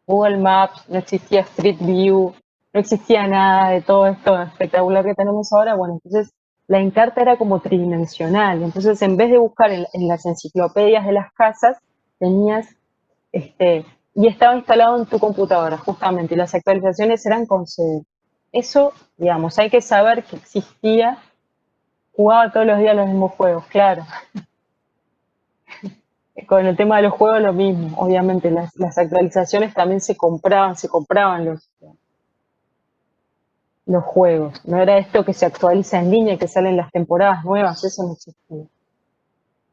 Google Maps, no existía Street View, no existía nada de todo esto espectacular que tenemos ahora. Bueno, entonces la Encarta era como tridimensional. Entonces, en vez de buscar en las enciclopedias de las casas, tenías, y estaba instalado en tu computadora, justamente, y las actualizaciones eran con CD. Eso, digamos, hay que saber que existía. Jugaba todos los días los mismos juegos, claro. Con el tema de los juegos lo mismo, obviamente las actualizaciones también se compraban los juegos. No era esto que se actualiza en línea y que salen las temporadas nuevas, eso no existía.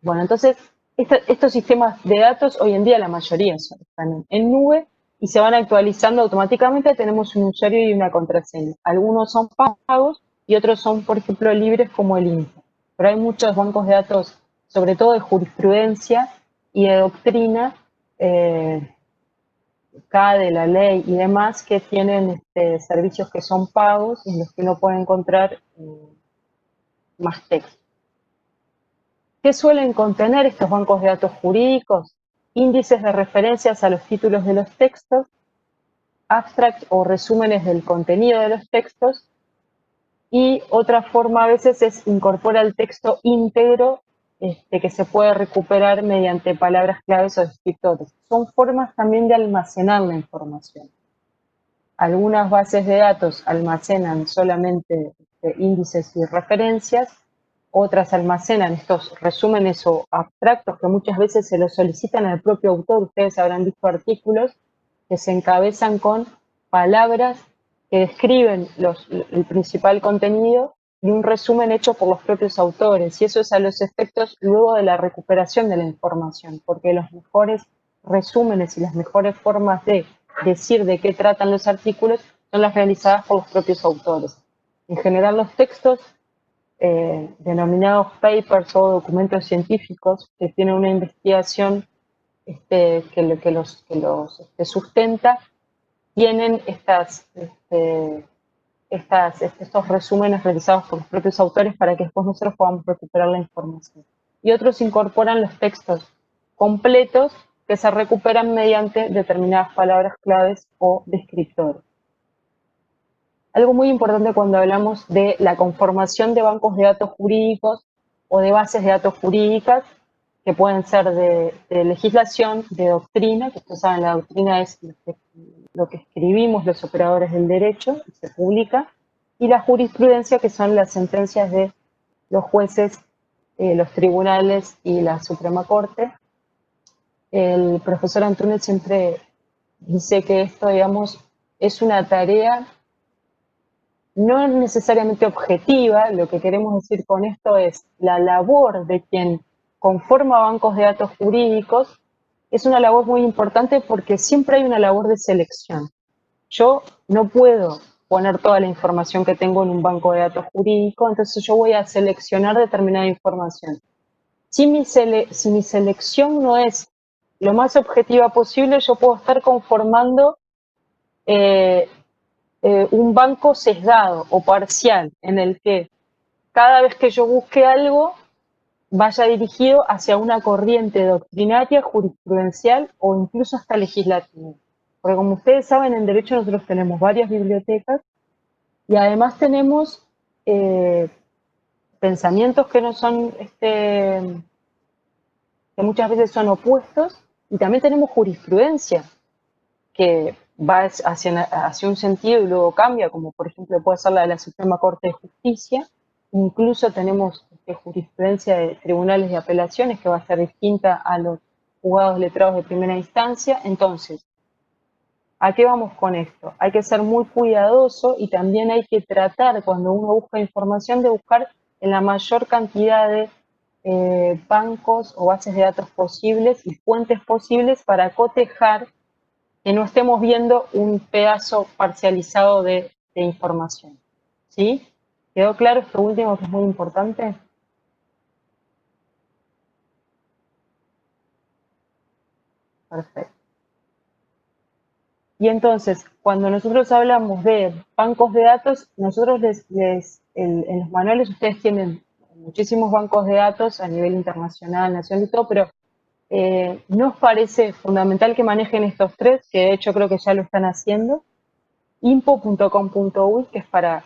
Bueno, entonces estos sistemas de datos hoy en día la mayoría están en nube y se van actualizando automáticamente. Tenemos un usuario y una contraseña. Algunos son pagos y otros son, por ejemplo, libres como el Info. Pero hay muchos bancos de datos, sobre todo de jurisprudencia y de doctrina, CADE, la ley y demás, que tienen servicios que son pagos y en los que uno puede encontrar más texto. ¿Qué suelen contener estos bancos de datos jurídicos? Índices de referencias a los títulos de los textos, abstracts o resúmenes del contenido de los textos, y otra forma a veces es incorpora el texto íntegro que se puede recuperar mediante palabras claves o descriptores. Son formas también de almacenar la información. Algunas bases de datos almacenan solamente índices y referencias, otras almacenan estos resúmenes o abstractos que muchas veces se los solicitan al propio autor. Ustedes habrán visto artículos que se encabezan con palabras que describen el principal contenido y un resumen hecho por los propios autores. Y eso es a los efectos luego de la recuperación de la información, porque los mejores resúmenes y las mejores formas de decir de qué tratan los artículos son las realizadas por los propios autores. En general, los textos denominados papers o documentos científicos que tienen una investigación que los sustenta, tienen estos resúmenes realizados por los propios autores para que después nosotros podamos recuperar la información. Y otros incorporan los textos completos que se recuperan mediante determinadas palabras claves o descriptores. Algo muy importante cuando hablamos de la conformación de bancos de datos jurídicos o de bases de datos jurídicas que pueden ser de legislación, de doctrina, que ustedes saben, la doctrina es lo que escribimos los operadores del derecho, y se publica, y la jurisprudencia, que son las sentencias de los jueces, los tribunales y la Suprema Corte. El profesor Antúnez siempre dice que esto, digamos, es una tarea no necesariamente objetiva. Lo que queremos decir con esto es la labor de quien conforma bancos de datos jurídicos es una labor muy importante porque siempre hay una labor de selección. Yo no puedo poner toda la información que tengo en un banco de datos jurídico, entonces yo voy a seleccionar determinada información. Si mi selección no es lo más objetiva posible, yo puedo estar conformando un banco sesgado o parcial, en el que cada vez que yo busque algo vaya dirigido hacia una corriente doctrinaria, jurisprudencial o incluso hasta legislativa. Porque como ustedes saben, en derecho nosotros tenemos varias bibliotecas y además tenemos pensamientos que no son, que muchas veces son opuestos, y también tenemos jurisprudencia que va hacia un sentido y luego cambia, como por ejemplo puede ser la de la Suprema Corte de Justicia. Incluso tenemos jurisprudencia de tribunales de apelaciones que va a ser distinta a los juzgados letrados de primera instancia. Entonces, ¿a qué vamos con esto? Hay que ser muy cuidadoso y también hay que tratar, cuando uno busca información, de buscar en la mayor cantidad de bancos o bases de datos posibles y fuentes posibles para cotejar, que no estemos viendo un pedazo parcializado de información. ¿Sí? ¿Quedó claro esto último, que es muy importante? Perfecto. Y entonces, cuando nosotros hablamos de bancos de datos, nosotros en los manuales ustedes tienen muchísimos bancos de datos a nivel internacional, nacional y todo, pero nos parece fundamental que manejen estos tres, que de hecho creo que ya lo están haciendo. Info.com.uy, que es para,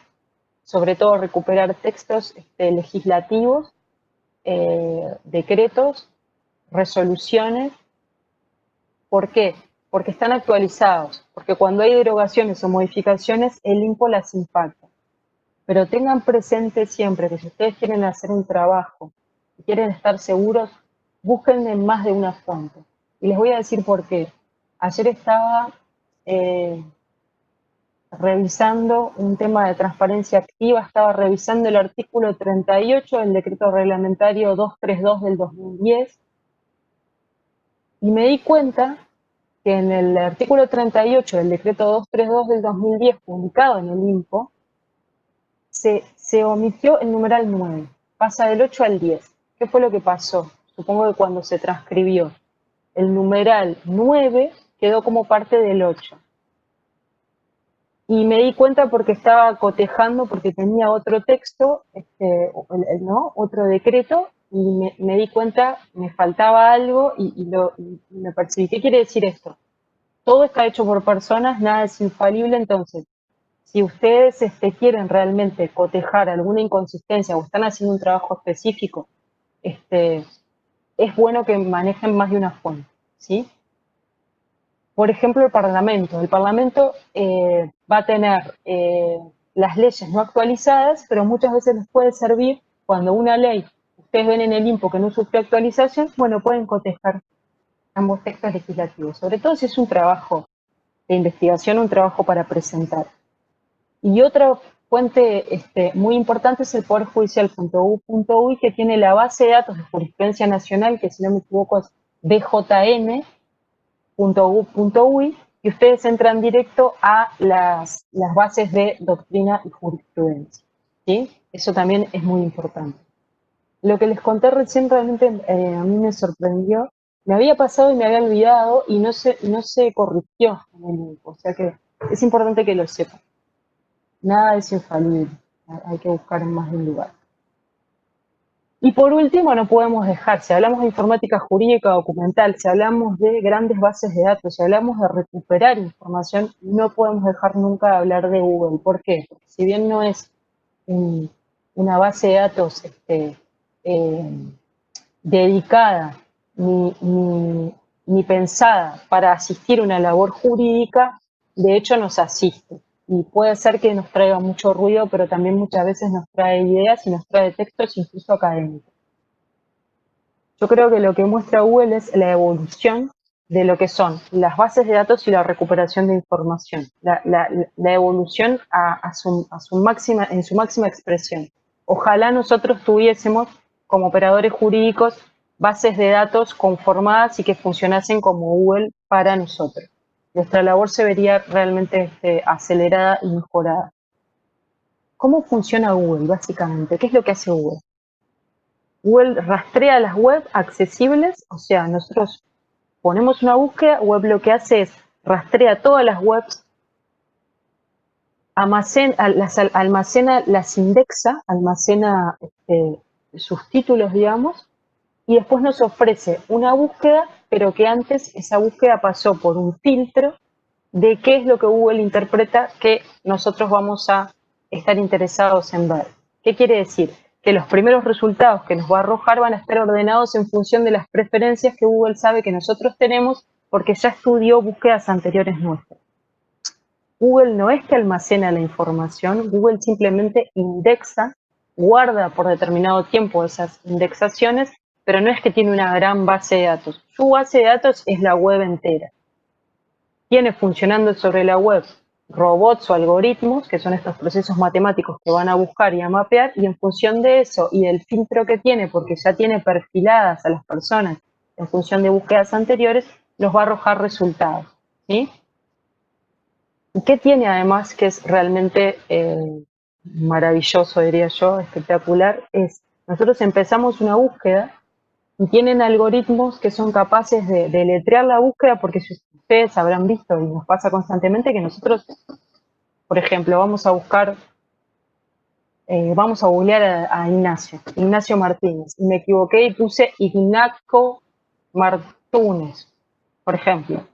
sobre todo, recuperar textos legislativos, decretos, resoluciones. ¿Por qué? Porque están actualizados, porque cuando hay derogaciones o modificaciones, el INPO las impacta. Pero tengan presente siempre que si ustedes quieren hacer un trabajo y quieren estar seguros, busquen en más de una fuente. Y les voy a decir por qué. Ayer estaba revisando un tema de transparencia activa, estaba revisando el artículo 38 del decreto reglamentario 232 del 2010 y me di cuenta que en el artículo 38 del decreto 232 del 2010 publicado en el INPO se omitió el numeral 9, pasa del 8 al 10. ¿Qué fue lo que pasó? Supongo que cuando se transcribió, el numeral 9 quedó como parte del 8. Y me di cuenta porque estaba cotejando, porque tenía otro texto, ¿no? Otro decreto, y me di cuenta, me faltaba algo y me percibí. ¿Qué quiere decir esto? Todo está hecho por personas, nada es infalible, entonces, si ustedes quieren realmente cotejar alguna inconsistencia o están haciendo un trabajo específico, es bueno que manejen más de una fuente, ¿sí? Por ejemplo, el Parlamento. El Parlamento va a tener las leyes no actualizadas, pero muchas veces les puede servir cuando una ley, ustedes ven en el INPO que no sufrió actualización, bueno, pueden cotejar ambos textos legislativos, sobre todo si es un trabajo de investigación, un trabajo para presentar. Y otra fuente muy importante es el Poder Judicial.u.uy, que tiene la base de datos de jurisprudencia nacional, que si no me equivoco es bjn.u.uy, y ustedes entran directo a las bases de doctrina y jurisprudencia. ¿Sí? Eso también es muy importante. Lo que les conté recién realmente a mí me sorprendió. Me había pasado y me había olvidado y no se corrigió en el INPO. O sea que es importante que lo sepan. Nada es infalible. Hay que buscar en más de un lugar. Y por último, no podemos dejar, si hablamos de informática jurídica documental, si hablamos de grandes bases de datos, si hablamos de recuperar información, no podemos dejar nunca de hablar de Google. ¿Por qué? Porque si bien no es una base de datos dedicada ni pensada para asistir a una labor jurídica, de hecho nos asiste. Y puede ser que nos traiga mucho ruido, pero también muchas veces nos trae ideas y nos trae textos incluso académicos. Yo creo que lo que muestra Google es la evolución de lo que son las bases de datos y la recuperación de información, la evolución en su máxima expresión. Ojalá nosotros tuviésemos, como operadores jurídicos, bases de datos conformadas y que funcionasen como Google para nosotros. Nuestra labor se vería realmente acelerada y mejorada. ¿Cómo funciona Google, básicamente? ¿Qué es lo que hace Google? Google rastrea las web accesibles, o sea, nosotros ponemos una búsqueda, web lo que hace es rastrea todas las webs, almacena, las indexa, almacena sus títulos, digamos, y después nos ofrece una búsqueda, pero que antes esa búsqueda pasó por un filtro de qué es lo que Google interpreta que nosotros vamos a estar interesados en ver. ¿Qué quiere decir? Que los primeros resultados que nos va a arrojar van a estar ordenados en función de las preferencias que Google sabe que nosotros tenemos porque ya estudió búsquedas anteriores nuestras. Google no es que almacena la información, Google simplemente indexa, guarda por determinado tiempo esas indexaciones, pero no es que tiene una gran base de datos. Su base de datos es la web entera. Tiene funcionando sobre la web robots o algoritmos, que son estos procesos matemáticos que van a buscar y a mapear, y en función de eso y del filtro que tiene, porque ya tiene perfiladas a las personas en función de búsquedas anteriores, los va a arrojar resultados. ¿Sí? ¿Y qué tiene además que es realmente maravilloso, diría yo, espectacular? Es, nosotros empezamos una búsqueda y tienen algoritmos que son capaces de deletrear la búsqueda, porque si ustedes habrán visto, y nos pasa constantemente, que nosotros, por ejemplo, vamos a buscar, vamos a googlear a Ignacio Martínez, y me equivoqué y puse Ignacio Martínez, por ejemplo.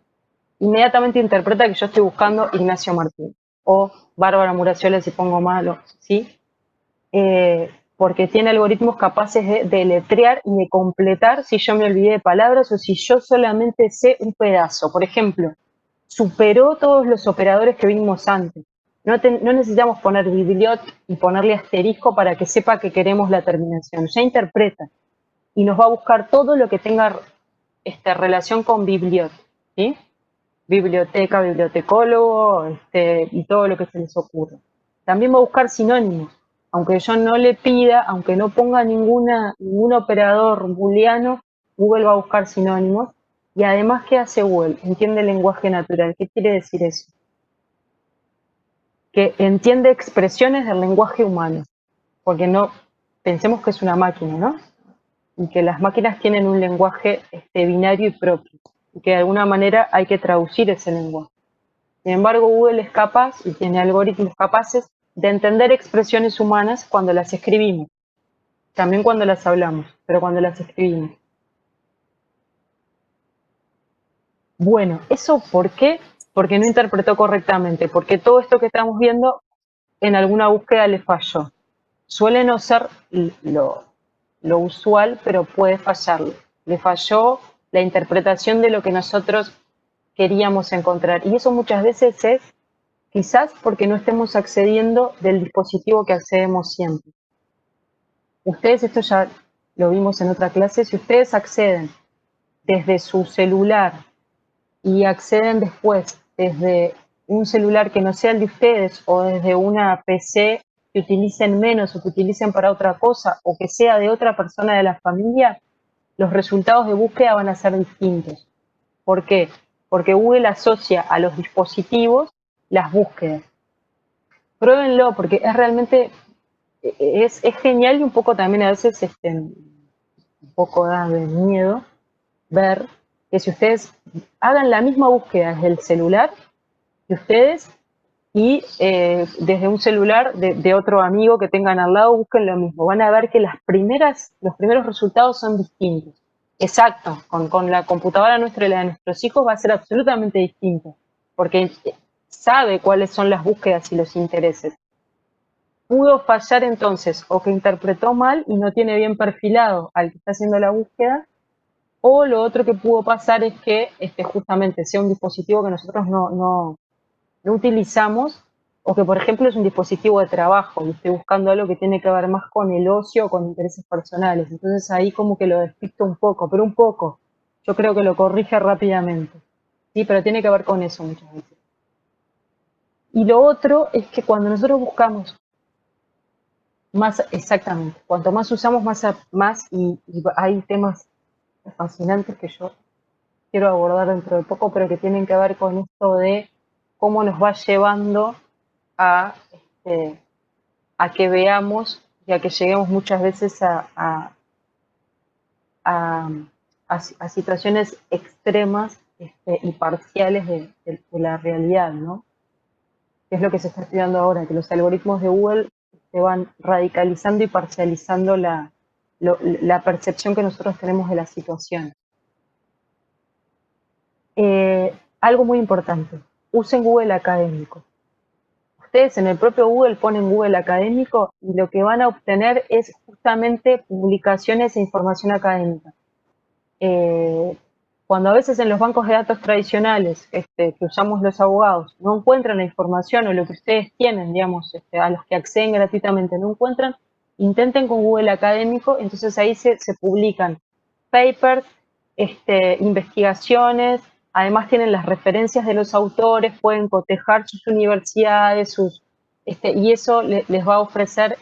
Inmediatamente interpreta que yo estoy buscando Ignacio Martínez, o Bárbara Muraciola si pongo malo, ¿sí? Porque tiene algoritmos capaces de deletrear y de completar si yo me olvidé de palabras o si yo solamente sé un pedazo. Por ejemplo, superó todos los operadores que vimos antes. No necesitamos poner bibliot y ponerle asterisco para que sepa que queremos la terminación. Ya interpreta y nos va a buscar todo lo que tenga relación con bibliot, ¿sí? Biblioteca, bibliotecólogo y todo lo que se les ocurra. También va a buscar sinónimos. Aunque yo no le pida, aunque no ponga ningún operador booleano, Google va a buscar sinónimos. Y además, ¿qué hace Google? Entiende el lenguaje natural. ¿Qué quiere decir eso? Que entiende expresiones del lenguaje humano. Porque no pensemos que es una máquina, ¿no? Y que las máquinas tienen un lenguaje binario y propio. Y que de alguna manera hay que traducir ese lenguaje. Sin embargo, Google es capaz y tiene algoritmos capaces de entender expresiones humanas cuando las escribimos. También cuando las hablamos, pero cuando las escribimos. Bueno, ¿eso por qué? Porque no interpretó correctamente, porque todo esto que estamos viendo en alguna búsqueda le falló. Suele no ser lo usual, pero puede fallarle. Le falló la interpretación de lo que nosotros queríamos encontrar. Y eso muchas veces es quizás porque no estemos accediendo del dispositivo que accedemos siempre. Ustedes, esto ya lo vimos en otra clase, si ustedes acceden desde su celular y acceden después desde un celular que no sea el de ustedes o desde una PC que utilicen menos o que utilicen para otra cosa o que sea de otra persona de la familia, los resultados de búsqueda van a ser distintos. ¿Por qué? Porque Google asocia a los dispositivos las búsquedas. Pruébenlo porque es realmente, es genial y un poco también a veces un poco da de miedo ver que si ustedes hagan la misma búsqueda desde el celular de ustedes y desde un celular de otro amigo que tengan al lado, busquen lo mismo. Van a ver que los primeros resultados son distintos. Exacto, con la computadora nuestra y la de nuestros hijos va a ser absolutamente distinto, porque sabe cuáles son las búsquedas y los intereses. Pudo fallar entonces, o que interpretó mal y no tiene bien perfilado al que está haciendo la búsqueda, O lo otro que pudo pasar es que justamente sea un dispositivo que nosotros no utilizamos, o que por ejemplo es un dispositivo de trabajo y estoy buscando algo que tiene que ver más con el ocio o con intereses personales. Entonces ahí como que lo despisto un poco, pero un poco. Yo creo que lo corrige rápidamente. Sí, pero tiene que ver con eso muchas veces. Y lo otro es que cuando nosotros buscamos más, exactamente, cuanto más usamos, más y hay temas fascinantes que yo quiero abordar dentro de poco, pero que tienen que ver con esto de cómo nos va llevando a, a que veamos y a que lleguemos muchas veces a, a situaciones extremas y parciales de la realidad, ¿no? Que es lo que se está estudiando ahora, que los algoritmos de Google se van radicalizando y parcializando la percepción que nosotros tenemos de la situación. Algo muy importante, usen Google Académico. Ustedes en el propio Google ponen Google Académico y lo que van a obtener es justamente publicaciones e información académica. Eh, Cuando a veces en los bancos de datos tradicionales que usamos los abogados no encuentran la información o lo que ustedes tienen, digamos, a los que acceden gratuitamente no encuentran, intenten con Google Académico, entonces ahí se publican papers, investigaciones, además tienen las referencias de los autores, pueden cotejar sus universidades, y eso les va a ofrecer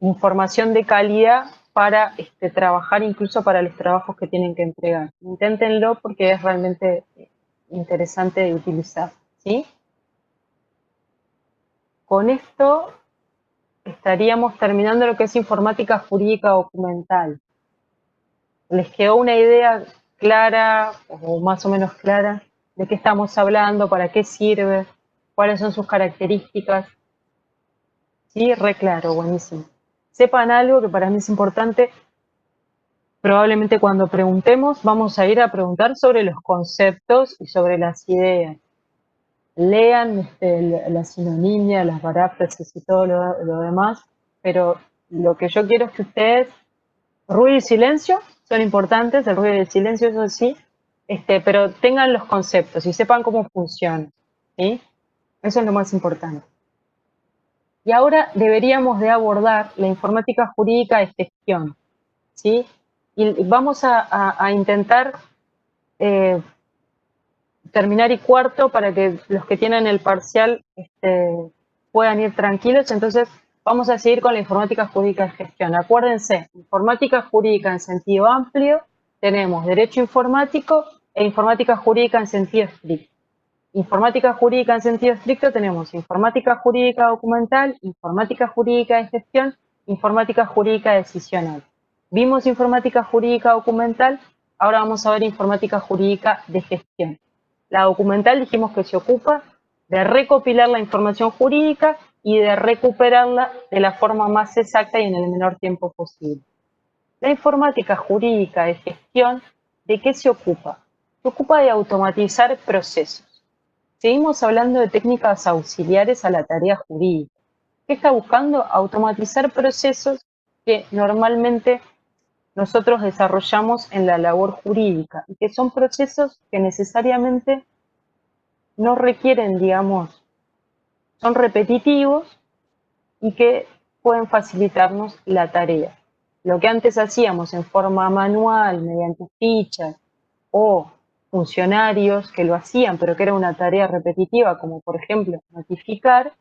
información de calidad para trabajar incluso para los trabajos que tienen que entregar. Inténtenlo porque es realmente interesante de utilizar, ¿sí? Con esto estaríamos terminando lo que es informática jurídica documental. ¿Les quedó una idea clara o más o menos clara de qué estamos hablando, para qué sirve, cuáles son sus características? Sí, re claro, buenísimo. Sepan algo que para mí es importante. Probablemente cuando preguntemos vamos a ir a preguntar sobre los conceptos y sobre las ideas. Lean la sinonimia, las paráfrasis y todo lo demás, pero lo que yo quiero es que ustedes, ruido y silencio son importantes, el ruido y el silencio eso sí, pero tengan los conceptos y sepan cómo funciona, ¿sí? Eso es lo más importante. Y ahora deberíamos de abordar la informática jurídica de gestión, ¿sí? Y vamos a intentar terminar y cuarto para que los que tienen el parcial puedan ir tranquilos. Entonces vamos a seguir con la informática jurídica de gestión. Acuérdense, informática jurídica en sentido amplio, tenemos derecho informático e informática jurídica en sentido estricto. Informática jurídica en sentido estricto tenemos informática jurídica documental, informática jurídica de gestión, informática jurídica decisional. Vimos informática jurídica documental, ahora vamos a ver informática jurídica de gestión. La documental dijimos que se ocupa de recopilar la información jurídica y de recuperarla de la forma más exacta y en el menor tiempo posible. La informática jurídica de gestión, ¿de qué se ocupa? Se ocupa de automatizar procesos. Seguimos hablando de técnicas auxiliares a la tarea jurídica. ¿Qué está buscando? Automatizar procesos que normalmente nosotros desarrollamos en la labor jurídica y que son procesos que necesariamente no requieren, digamos, son repetitivos y que pueden facilitarnos la tarea. Lo que antes hacíamos en forma manual, mediante fichas o funcionarios que lo hacían, pero que era una tarea repetitiva, como por ejemplo notificar,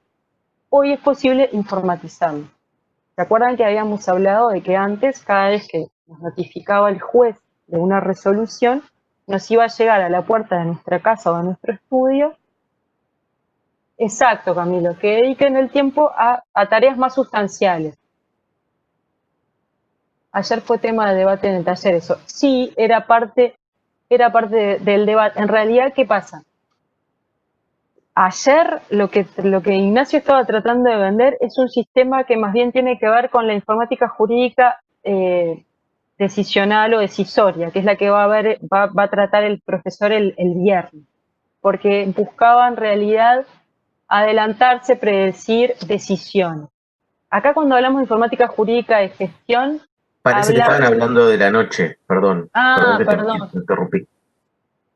hoy es posible informatizarlo. ¿Se acuerdan que habíamos hablado de que antes, cada vez que nos notificaba el juez de una resolución, nos iba a llegar a la puerta de nuestra casa o de nuestro estudio? Exacto, Camilo, que dediquen el tiempo a tareas más sustanciales. Ayer fue tema de debate en el taller eso. Sí, era parte del debate. En realidad, ¿qué pasa? Ayer lo que Ignacio estaba tratando de vender es un sistema que más bien tiene que ver con la informática jurídica decisional o decisoria, que es la que va a tratar el profesor el viernes, porque buscaba en realidad adelantarse, predecir decisiones. Acá cuando hablamos de informática jurídica de gestión, Parece que habla... estaban hablando de la noche, perdón. Perdón Ah, que perdón. te interrumpí.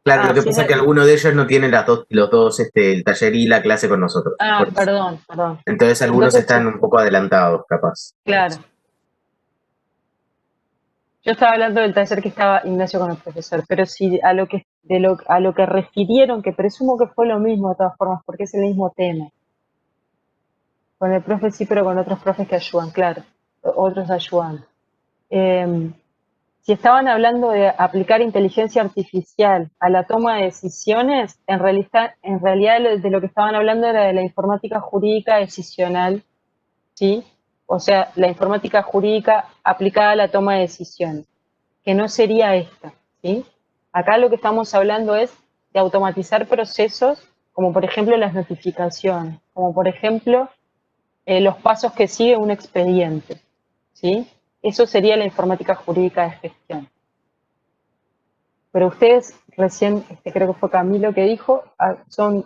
Claro, lo Ah, que sí, pasa es que alguno de ellos no tiene los dos, el taller y la clase con nosotros, ah, por eso. perdón, perdón. Entonces algunos Entonces, están un poco adelantados, capaz. Por eso. claro. Yo estaba hablando del taller que estaba Ignacio con el profesor, pero sí a lo que refirieron, que presumo que fue lo mismo de todas formas, porque es el mismo tema. Con el profe sí, pero con otros profes que ayudan, claro. Otros ayudan. Eh, si estaban hablando de aplicar inteligencia artificial a la toma de decisiones, en realidad de lo que estaban hablando era de la informática jurídica decisional, ¿sí? O sea, la informática jurídica aplicada a la toma de decisiones, que no sería esta, ¿sí? Acá lo que estamos hablando es de automatizar procesos, como por ejemplo las notificaciones, como por ejemplo los pasos que sigue un expediente, ¿sí? Eso sería la informática jurídica de gestión. Pero ustedes recién, creo que fue Camilo que dijo, son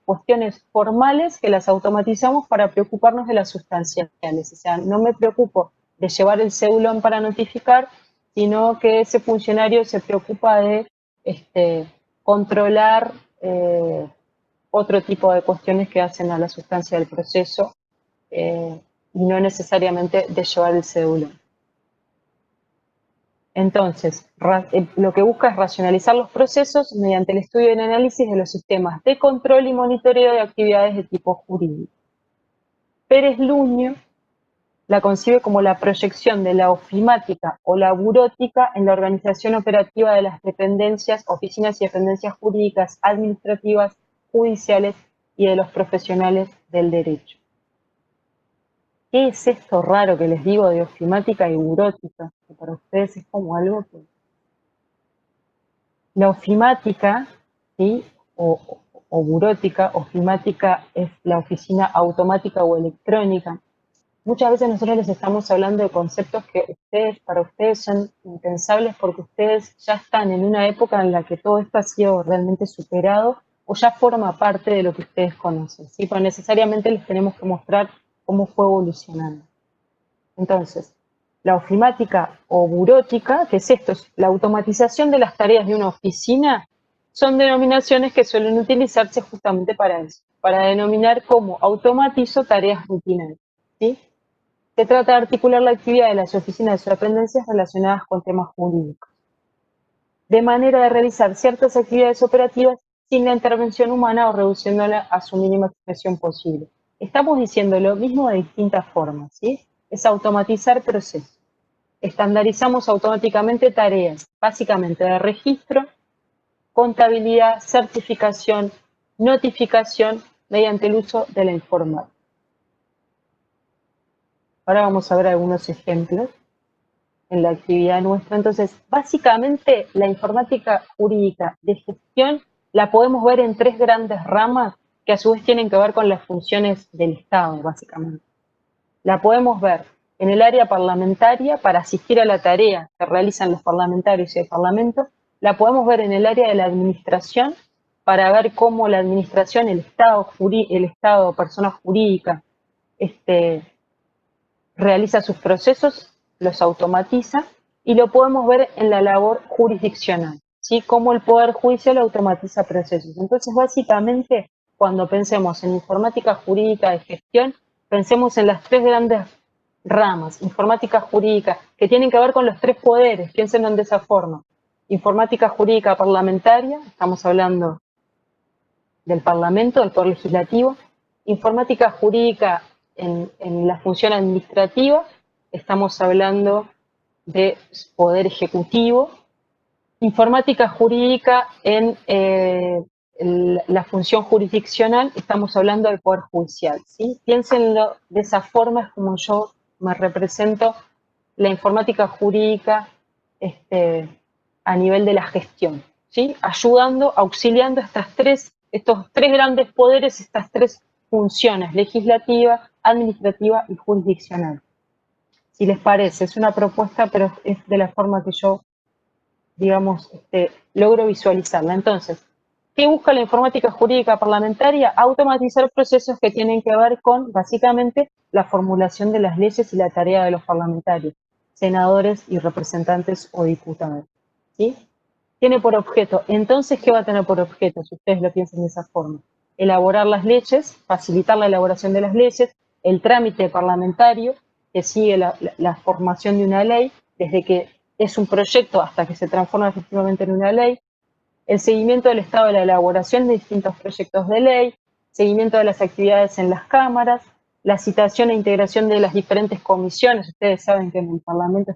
cuestiones formales que las automatizamos para preocuparnos de las sustanciales. O sea, no me preocupo de llevar el cedulón para notificar, sino que ese funcionario se preocupa de controlar otro tipo de cuestiones que hacen a la sustancia del proceso y no necesariamente de llevar el cedulón. Entonces, lo que busca es racionalizar los procesos mediante el estudio y el análisis de los sistemas de control y monitoreo de actividades de tipo jurídico. Pérez Luño la concibe como la proyección de la ofimática o la burótica en la organización operativa de las dependencias, oficinas y dependencias jurídicas, administrativas, judiciales y de los profesionales del derecho. ¿Qué es esto raro que les digo de ofimática y burótica? Que para ustedes es como algo que... La ofimática, ¿sí? o burótica, ofimática es la oficina automática o electrónica. Muchas veces nosotros les estamos hablando de conceptos que para ustedes son impensables porque ustedes ya están en una época en la que todo esto ha sido realmente superado o ya forma parte de lo que ustedes conocen, ¿sí? Pero necesariamente les tenemos que mostrar cómo fue evolucionando. Entonces, la ofimática o burótica, que es esto, es la automatización de las tareas de una oficina, son denominaciones que suelen utilizarse justamente para eso, para denominar cómo automatizo tareas rutinarias, ¿sí? Se trata de articular la actividad de las oficinas o dependencias relacionadas con temas jurídicos, de manera de realizar ciertas actividades operativas sin la intervención humana o reduciéndola a su mínima expresión posible. Estamos diciendo lo mismo de distintas formas, ¿sí? Es automatizar procesos. Estandarizamos automáticamente tareas, básicamente de registro, contabilidad, certificación, notificación, mediante el uso de la informática. Ahora vamos a ver algunos ejemplos en la actividad nuestra. Entonces, básicamente la informática jurídica de gestión la podemos ver en tres grandes ramas que a su vez tienen que ver con las funciones del Estado, básicamente. La podemos ver en el área parlamentaria para asistir a la tarea que realizan los parlamentarios y el Parlamento. La podemos ver en el área de la administración para ver cómo la administración, el Estado, persona jurídica, realiza sus procesos, los automatiza, y lo podemos ver en la labor jurisdiccional, ¿sí? Cómo el Poder Judicial automatiza procesos. Entonces, básicamente, cuando pensemos en informática jurídica de gestión, pensemos en las tres grandes ramas, informática jurídica, que tienen que ver con los tres poderes, piénsenlo de esa forma. Informática jurídica parlamentaria, estamos hablando del Parlamento, del Poder Legislativo, informática jurídica en la función administrativa, estamos hablando de Poder Ejecutivo, informática jurídica en la función jurisdiccional, estamos hablando del Poder Judicial, ¿sí? Piénsenlo de esa forma, es como yo me represento la informática jurídica a nivel de la gestión, ¿sí? Ayudando, auxiliando estos tres grandes poderes, estas tres funciones, legislativa, administrativa y jurisdiccional. Si les parece, es una propuesta, pero es de la forma que yo, digamos, logro visualizarla. Entonces, ¿qué busca la informática jurídica parlamentaria? Automatizar procesos que tienen que ver con, básicamente, la formulación de las leyes y la tarea de los parlamentarios. senadores y representantes o diputados. ¿Sí? Tiene por objeto, entonces, ¿qué va a tener por objeto? Si ustedes lo piensan de esa forma. Elaborar las leyes, facilitar la elaboración de las leyes, el trámite parlamentario que sigue la formación de una ley, desde que es un proyecto hasta que se transforma efectivamente en una ley, el seguimiento del estado de la elaboración de distintos proyectos de ley, seguimiento de las actividades en las cámaras, la citación e integración de las diferentes comisiones. Ustedes saben que en el Parlamento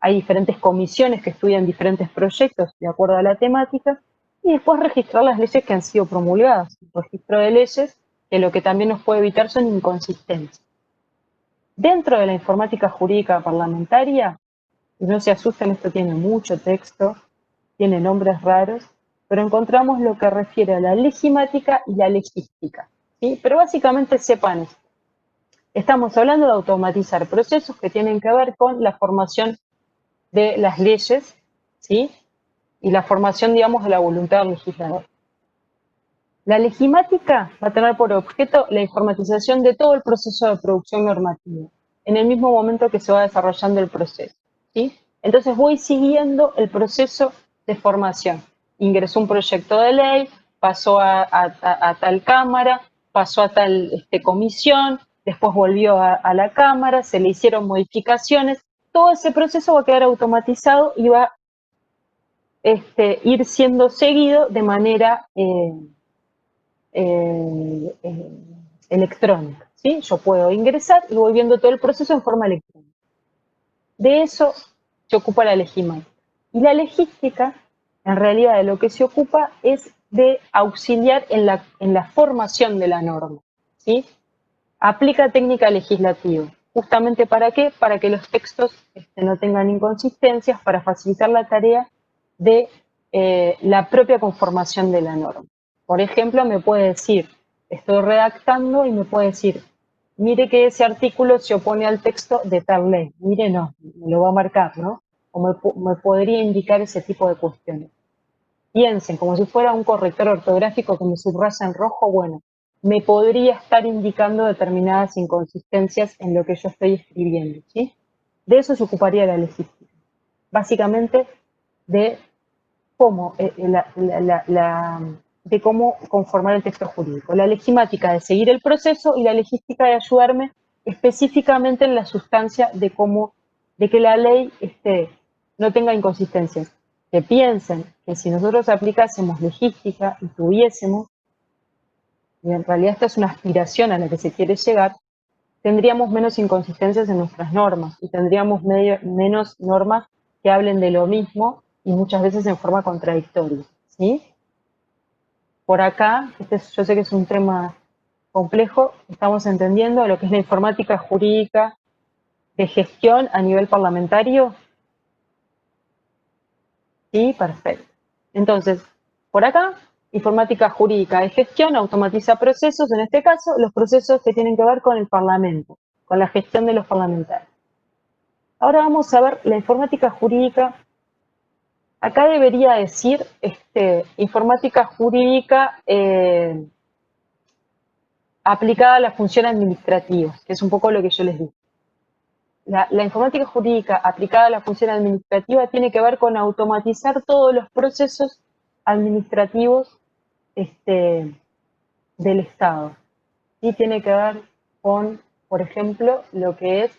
hay diferentes comisiones que estudian diferentes proyectos de acuerdo a la temática, y después registrar las leyes que han sido promulgadas. El registro de leyes, que lo que también nos puede evitar son inconsistencias. Dentro de la informática jurídica parlamentaria, y no se asusten, esto tiene mucho texto, tiene nombres raros, pero encontramos lo que refiere a la legimática y la legística, ¿sí? Pero básicamente sepan esto. Estamos hablando de automatizar procesos que tienen que ver con la formación de las leyes, ¿sí? Y la formación, digamos, de la voluntad del legislador. La legimática va a tener por objeto la informatización de todo el proceso de producción normativa, en el mismo momento que se va desarrollando el proceso, ¿sí? Entonces voy siguiendo el proceso de formación. Ingresó un proyecto de ley, pasó a tal cámara, pasó a tal comisión, después volvió a la cámara, se le hicieron modificaciones. Todo ese proceso va a quedar automatizado y va a ir siendo seguido de manera electrónica, ¿sí? Yo puedo ingresar y voy viendo todo el proceso en forma electrónica. De eso se ocupa la legimática. Y la legística, en realidad, de lo que se ocupa es de auxiliar en la formación de la norma, ¿sí? Aplica técnica legislativa. ¿Justamente para qué? Para que los textos no tengan inconsistencias, para facilitar la tarea de la propia conformación de la norma. Por ejemplo, me puede decir, estoy redactando y me puede decir, mire que ese artículo se opone al texto de tal ley. Mire, no, me lo va a marcar, ¿no? O me podría indicar ese tipo de cuestiones. Piensen, como si fuera un corrector ortográfico que me subraya en rojo, bueno, me podría estar indicando determinadas inconsistencias en lo que yo estoy escribiendo, ¿sí? De eso se ocuparía la legística. Básicamente de cómo, de cómo conformar el texto jurídico. La legimática de seguir el proceso y la legística de ayudarme específicamente en la sustancia de que la ley no tenga inconsistencias. Que piensen que si nosotros aplicásemos legística y tuviésemos, y en realidad esta es una aspiración a la que se quiere llegar, tendríamos menos inconsistencias en nuestras normas y tendríamos menos normas que hablen de lo mismo y muchas veces en forma contradictoria, ¿sí? Por acá, yo sé que es un tema complejo, estamos entendiendo lo que es la informática jurídica de gestión a nivel parlamentario. Sí, perfecto. Entonces, por acá, informática jurídica de gestión automatiza procesos, en este caso, los procesos que tienen que ver con el Parlamento, con la gestión de los parlamentarios. Ahora vamos a ver la informática jurídica. Acá debería decir informática jurídica aplicada a la función administrativa, que es un poco lo que yo les dije. La informática jurídica aplicada a la función administrativa tiene que ver con automatizar todos los procesos administrativos del Estado. Y tiene que ver con, por ejemplo, lo que es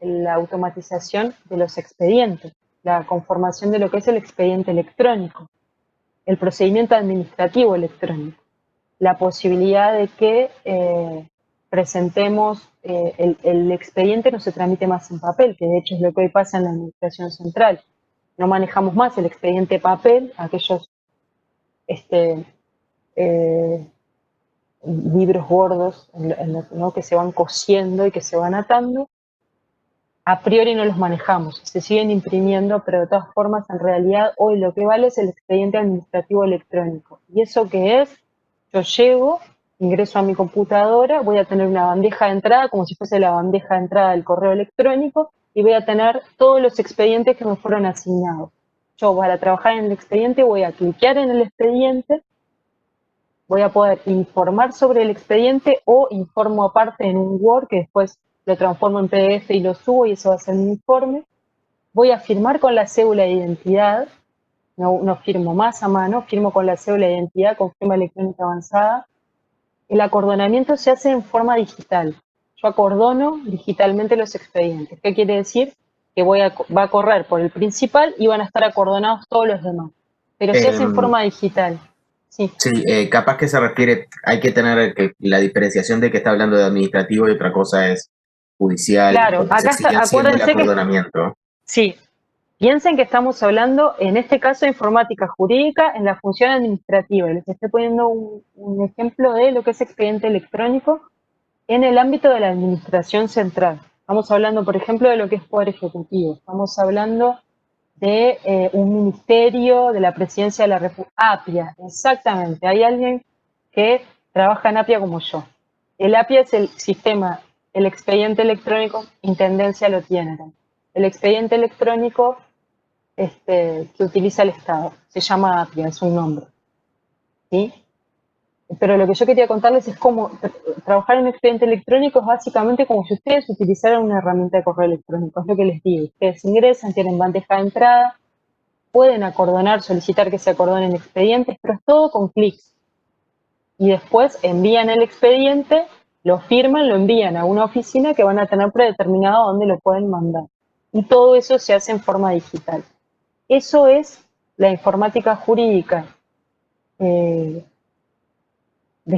la automatización de los expedientes, la conformación de lo que es el expediente electrónico, el procedimiento administrativo electrónico, la posibilidad de que presentemos, el expediente no se tramite más en papel, que de hecho es lo que hoy pasa en la administración central. No manejamos más el expediente papel, aquellos libros gordos ¿no? que se van cosiendo y que se van atando. A priori no los manejamos, se siguen imprimiendo, pero de todas formas, en realidad, hoy lo que vale es el expediente administrativo electrónico. ¿Y eso qué es? Yo llego, ingreso a mi computadora, voy a tener una bandeja de entrada, como si fuese la bandeja de entrada del correo electrónico, y voy a tener todos los expedientes que me fueron asignados. Yo, para trabajar en el expediente, voy a cliquear en el expediente, voy a poder informar sobre el expediente o informo aparte en un Word que después lo transformo en PDF y lo subo y eso va a ser mi informe. Voy a firmar con la cédula de identidad, no firmo más a mano, firmo con la cédula de identidad, con firma electrónica avanzada. El acordonamiento se hace en forma digital. Yo acordono digitalmente los expedientes. ¿Qué quiere decir? Que va a correr por el principal y van a estar acordonados todos los demás. Pero se hace en forma digital. Sí. Sí, capaz que se refiere, hay que tener la diferenciación de que está hablando de administrativo y otra cosa es judicial, Claro, entonces acá está, sigue siendo el acuérdense que acordonamiento. sí. Piensen que estamos hablando, en este caso, de informática jurídica en la función administrativa. Y les estoy poniendo un ejemplo de lo que es expediente electrónico en el ámbito de la administración central. Estamos hablando, por ejemplo, de lo que es Poder Ejecutivo. Estamos hablando de un ministerio, de la Presidencia de la República. APIA, exactamente. Hay alguien que trabaja en APIA como yo. El APIA es el sistema, el expediente electrónico, Intendencia lo tiene. El expediente electrónico que utiliza el Estado. Se llama APIA, es un nombre. ¿Sí? Pero lo que yo quería contarles es cómo trabajar en un expediente electrónico es básicamente como si ustedes utilizaran una herramienta de correo electrónico. Es lo que les digo. Ustedes ingresan, tienen bandeja de entrada, pueden acordonar, solicitar que se acordonen expedientes, pero es todo con clics. Y después envían el expediente, lo firman, lo envían a una oficina que van a tener predeterminado dónde lo pueden mandar. Y todo eso se hace en forma digital. Eso es la informática jurídica de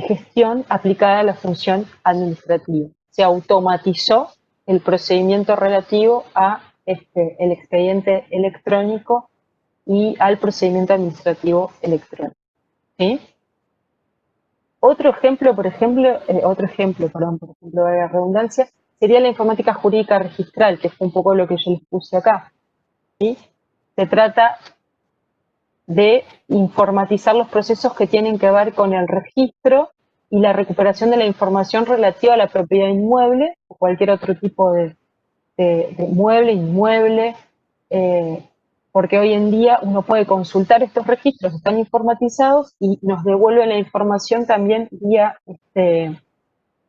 gestión aplicada a la función administrativa. Se automatizó el procedimiento relativo a el expediente electrónico y al procedimiento administrativo electrónico. ¿Sí? Otro ejemplo, por ejemplo, de la redundancia, sería la informática jurídica registral, que fue un poco lo que yo les puse acá. ¿Sí? Se trata de informatizar los procesos que tienen que ver con el registro y la recuperación de la información relativa a la propiedad inmueble o cualquier otro tipo de mueble, inmueble, porque hoy en día uno puede consultar estos registros, están informatizados y nos devuelve la información también vía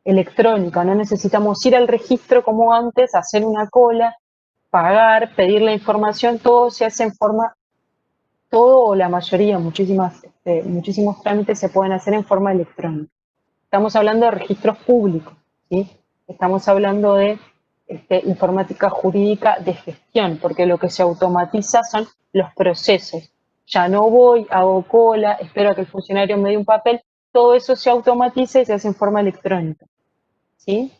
electrónica. No necesitamos ir al registro como antes, hacer una cola, pagar, pedir la información, todo se hace en forma, todo o la mayoría, muchísimos trámites se pueden hacer en forma electrónica. Estamos hablando de registros públicos, ¿sí? Estamos hablando de informática jurídica de gestión, porque lo que se automatiza son los procesos. Ya no voy, hago cola, espero a que el funcionario me dé un papel, todo eso se automatiza y se hace en forma electrónica, ¿sí?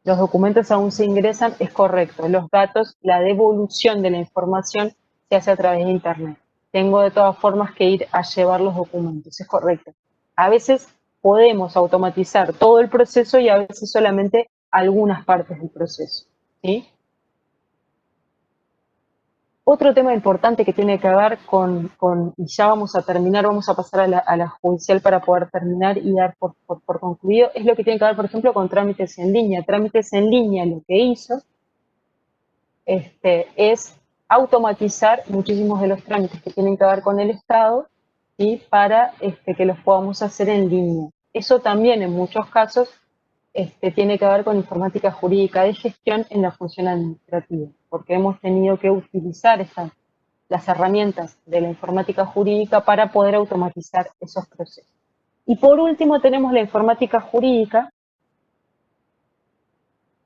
Los documentos aún se ingresan, es correcto. Los datos, la devolución de la información se hace a través de Internet. Tengo de todas formas que ir a llevar los documentos, es correcto. A veces podemos automatizar todo el proceso y a veces solamente algunas partes del proceso, ¿sí? Otro tema importante que tiene que ver y ya vamos a terminar, vamos a pasar a la judicial para poder terminar y dar por concluido, es lo que tiene que ver, por ejemplo, con trámites en línea. Trámites en línea lo que hizo es automatizar muchísimos de los trámites que tienen que ver con el Estado, ¿sí? Para que los podamos hacer en línea. Eso también en muchos casos tiene que ver con informática jurídica de gestión en la función administrativa, porque hemos tenido que utilizar las herramientas de la informática jurídica para poder automatizar esos procesos. Y por último tenemos la informática jurídica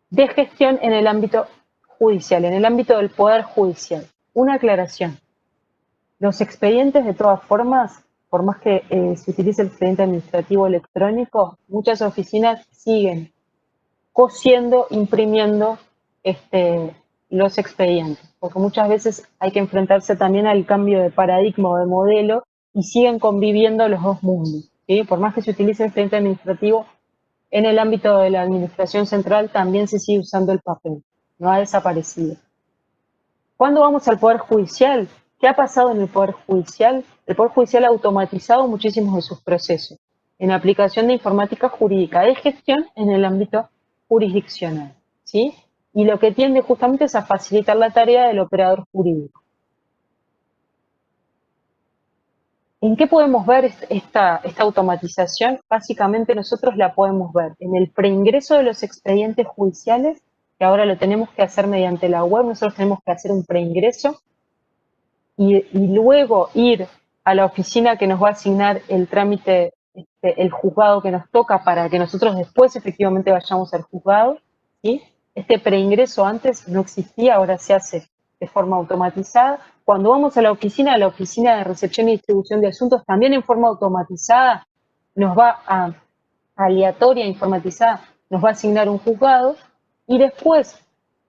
de gestión en el ámbito judicial, en el ámbito del Poder Judicial. Una aclaración. Los expedientes, de todas formas, por más que se utilice el expediente administrativo electrónico, muchas oficinas siguen cosiendo, imprimiendo los expedientes, porque muchas veces hay que enfrentarse también al cambio de paradigma o de modelo y siguen conviviendo los dos mundos, ¿sí? Por más que se utilice el expediente administrativo, en el ámbito de la administración central también se sigue usando el papel, no ha desaparecido. ¿Cuándo vamos al Poder Judicial? ¿Qué ha pasado en el Poder Judicial? El Poder Judicial ha automatizado muchísimos de sus procesos en aplicación de informática jurídica de gestión en el ámbito jurisdiccional, ¿sí? Y lo que tiende justamente es a facilitar la tarea del operador jurídico. ¿En qué podemos ver esta automatización? Básicamente nosotros la podemos ver en el preingreso de los expedientes judiciales, que ahora lo tenemos que hacer mediante la web. Nosotros tenemos que hacer un preingreso y luego ir a la oficina que nos va a asignar el trámite, el juzgado que nos toca, para que nosotros después efectivamente vayamos al juzgado, ¿sí? Este preingreso antes no existía, ahora se hace de forma automatizada. Cuando vamos a la oficina de recepción y distribución de asuntos, también en forma automatizada, nos va a, aleatoria, informatizada, nos va a asignar un juzgado, y después,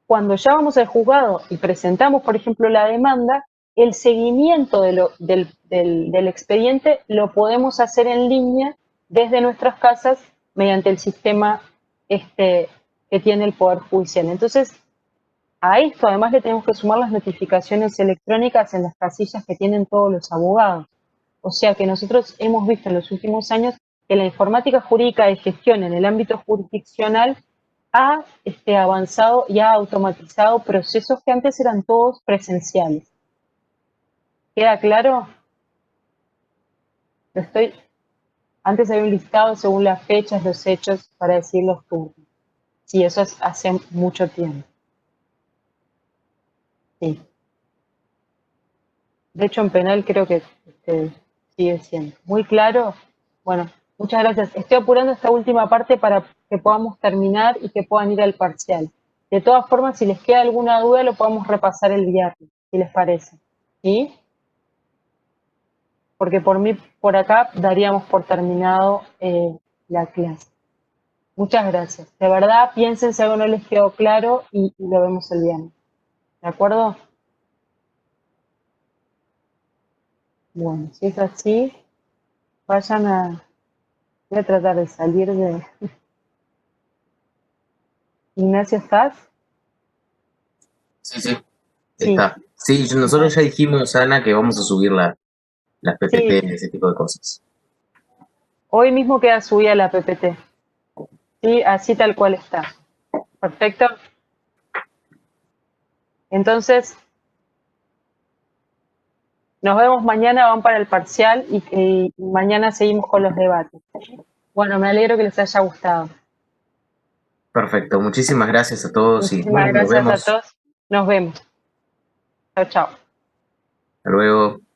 cuando ya vamos al juzgado y presentamos, por ejemplo, la demanda, el seguimiento del expediente lo podemos hacer en línea desde nuestras casas mediante el sistema que tiene el Poder Judicial. Entonces, a esto además le tenemos que sumar las notificaciones electrónicas en las casillas que tienen todos los abogados. O sea que nosotros hemos visto en los últimos años que la informática jurídica de gestión en el ámbito jurisdiccional ha avanzado y ha automatizado procesos que antes eran todos presenciales. ¿Queda claro? Antes había un listado según las fechas, los hechos, para decir los turnos. Sí, eso es hace mucho tiempo. Sí. De hecho, en penal creo que sigue siendo. ¿Muy claro? Bueno, muchas gracias. Estoy apurando esta última parte para que podamos terminar y que puedan ir al parcial. De todas formas, si les queda alguna duda, lo podemos repasar el viernes, si les parece. ¿Sí? Porque por acá daríamos por terminado la clase. Muchas gracias. De verdad, piensen si algo no les quedó claro y lo vemos el viernes. ¿De acuerdo? Bueno, si es así, vayan a... Voy a tratar de salir de... Ignacio, ¿estás? Sí, sí, Sí, está. Sí, nosotros ya dijimos, Ana, que vamos a subir las PPT sí. y ese tipo de cosas. Hoy mismo queda subida la PPT. Sí, así tal cual está. Perfecto. Entonces, nos vemos mañana, van para el parcial y mañana seguimos con los debates. Bueno, me alegro que les haya gustado. Perfecto, muchísimas gracias a todos y Muchísimas bueno, nos gracias a vemos. todos. Nos vemos. Chao, chao. Hasta luego.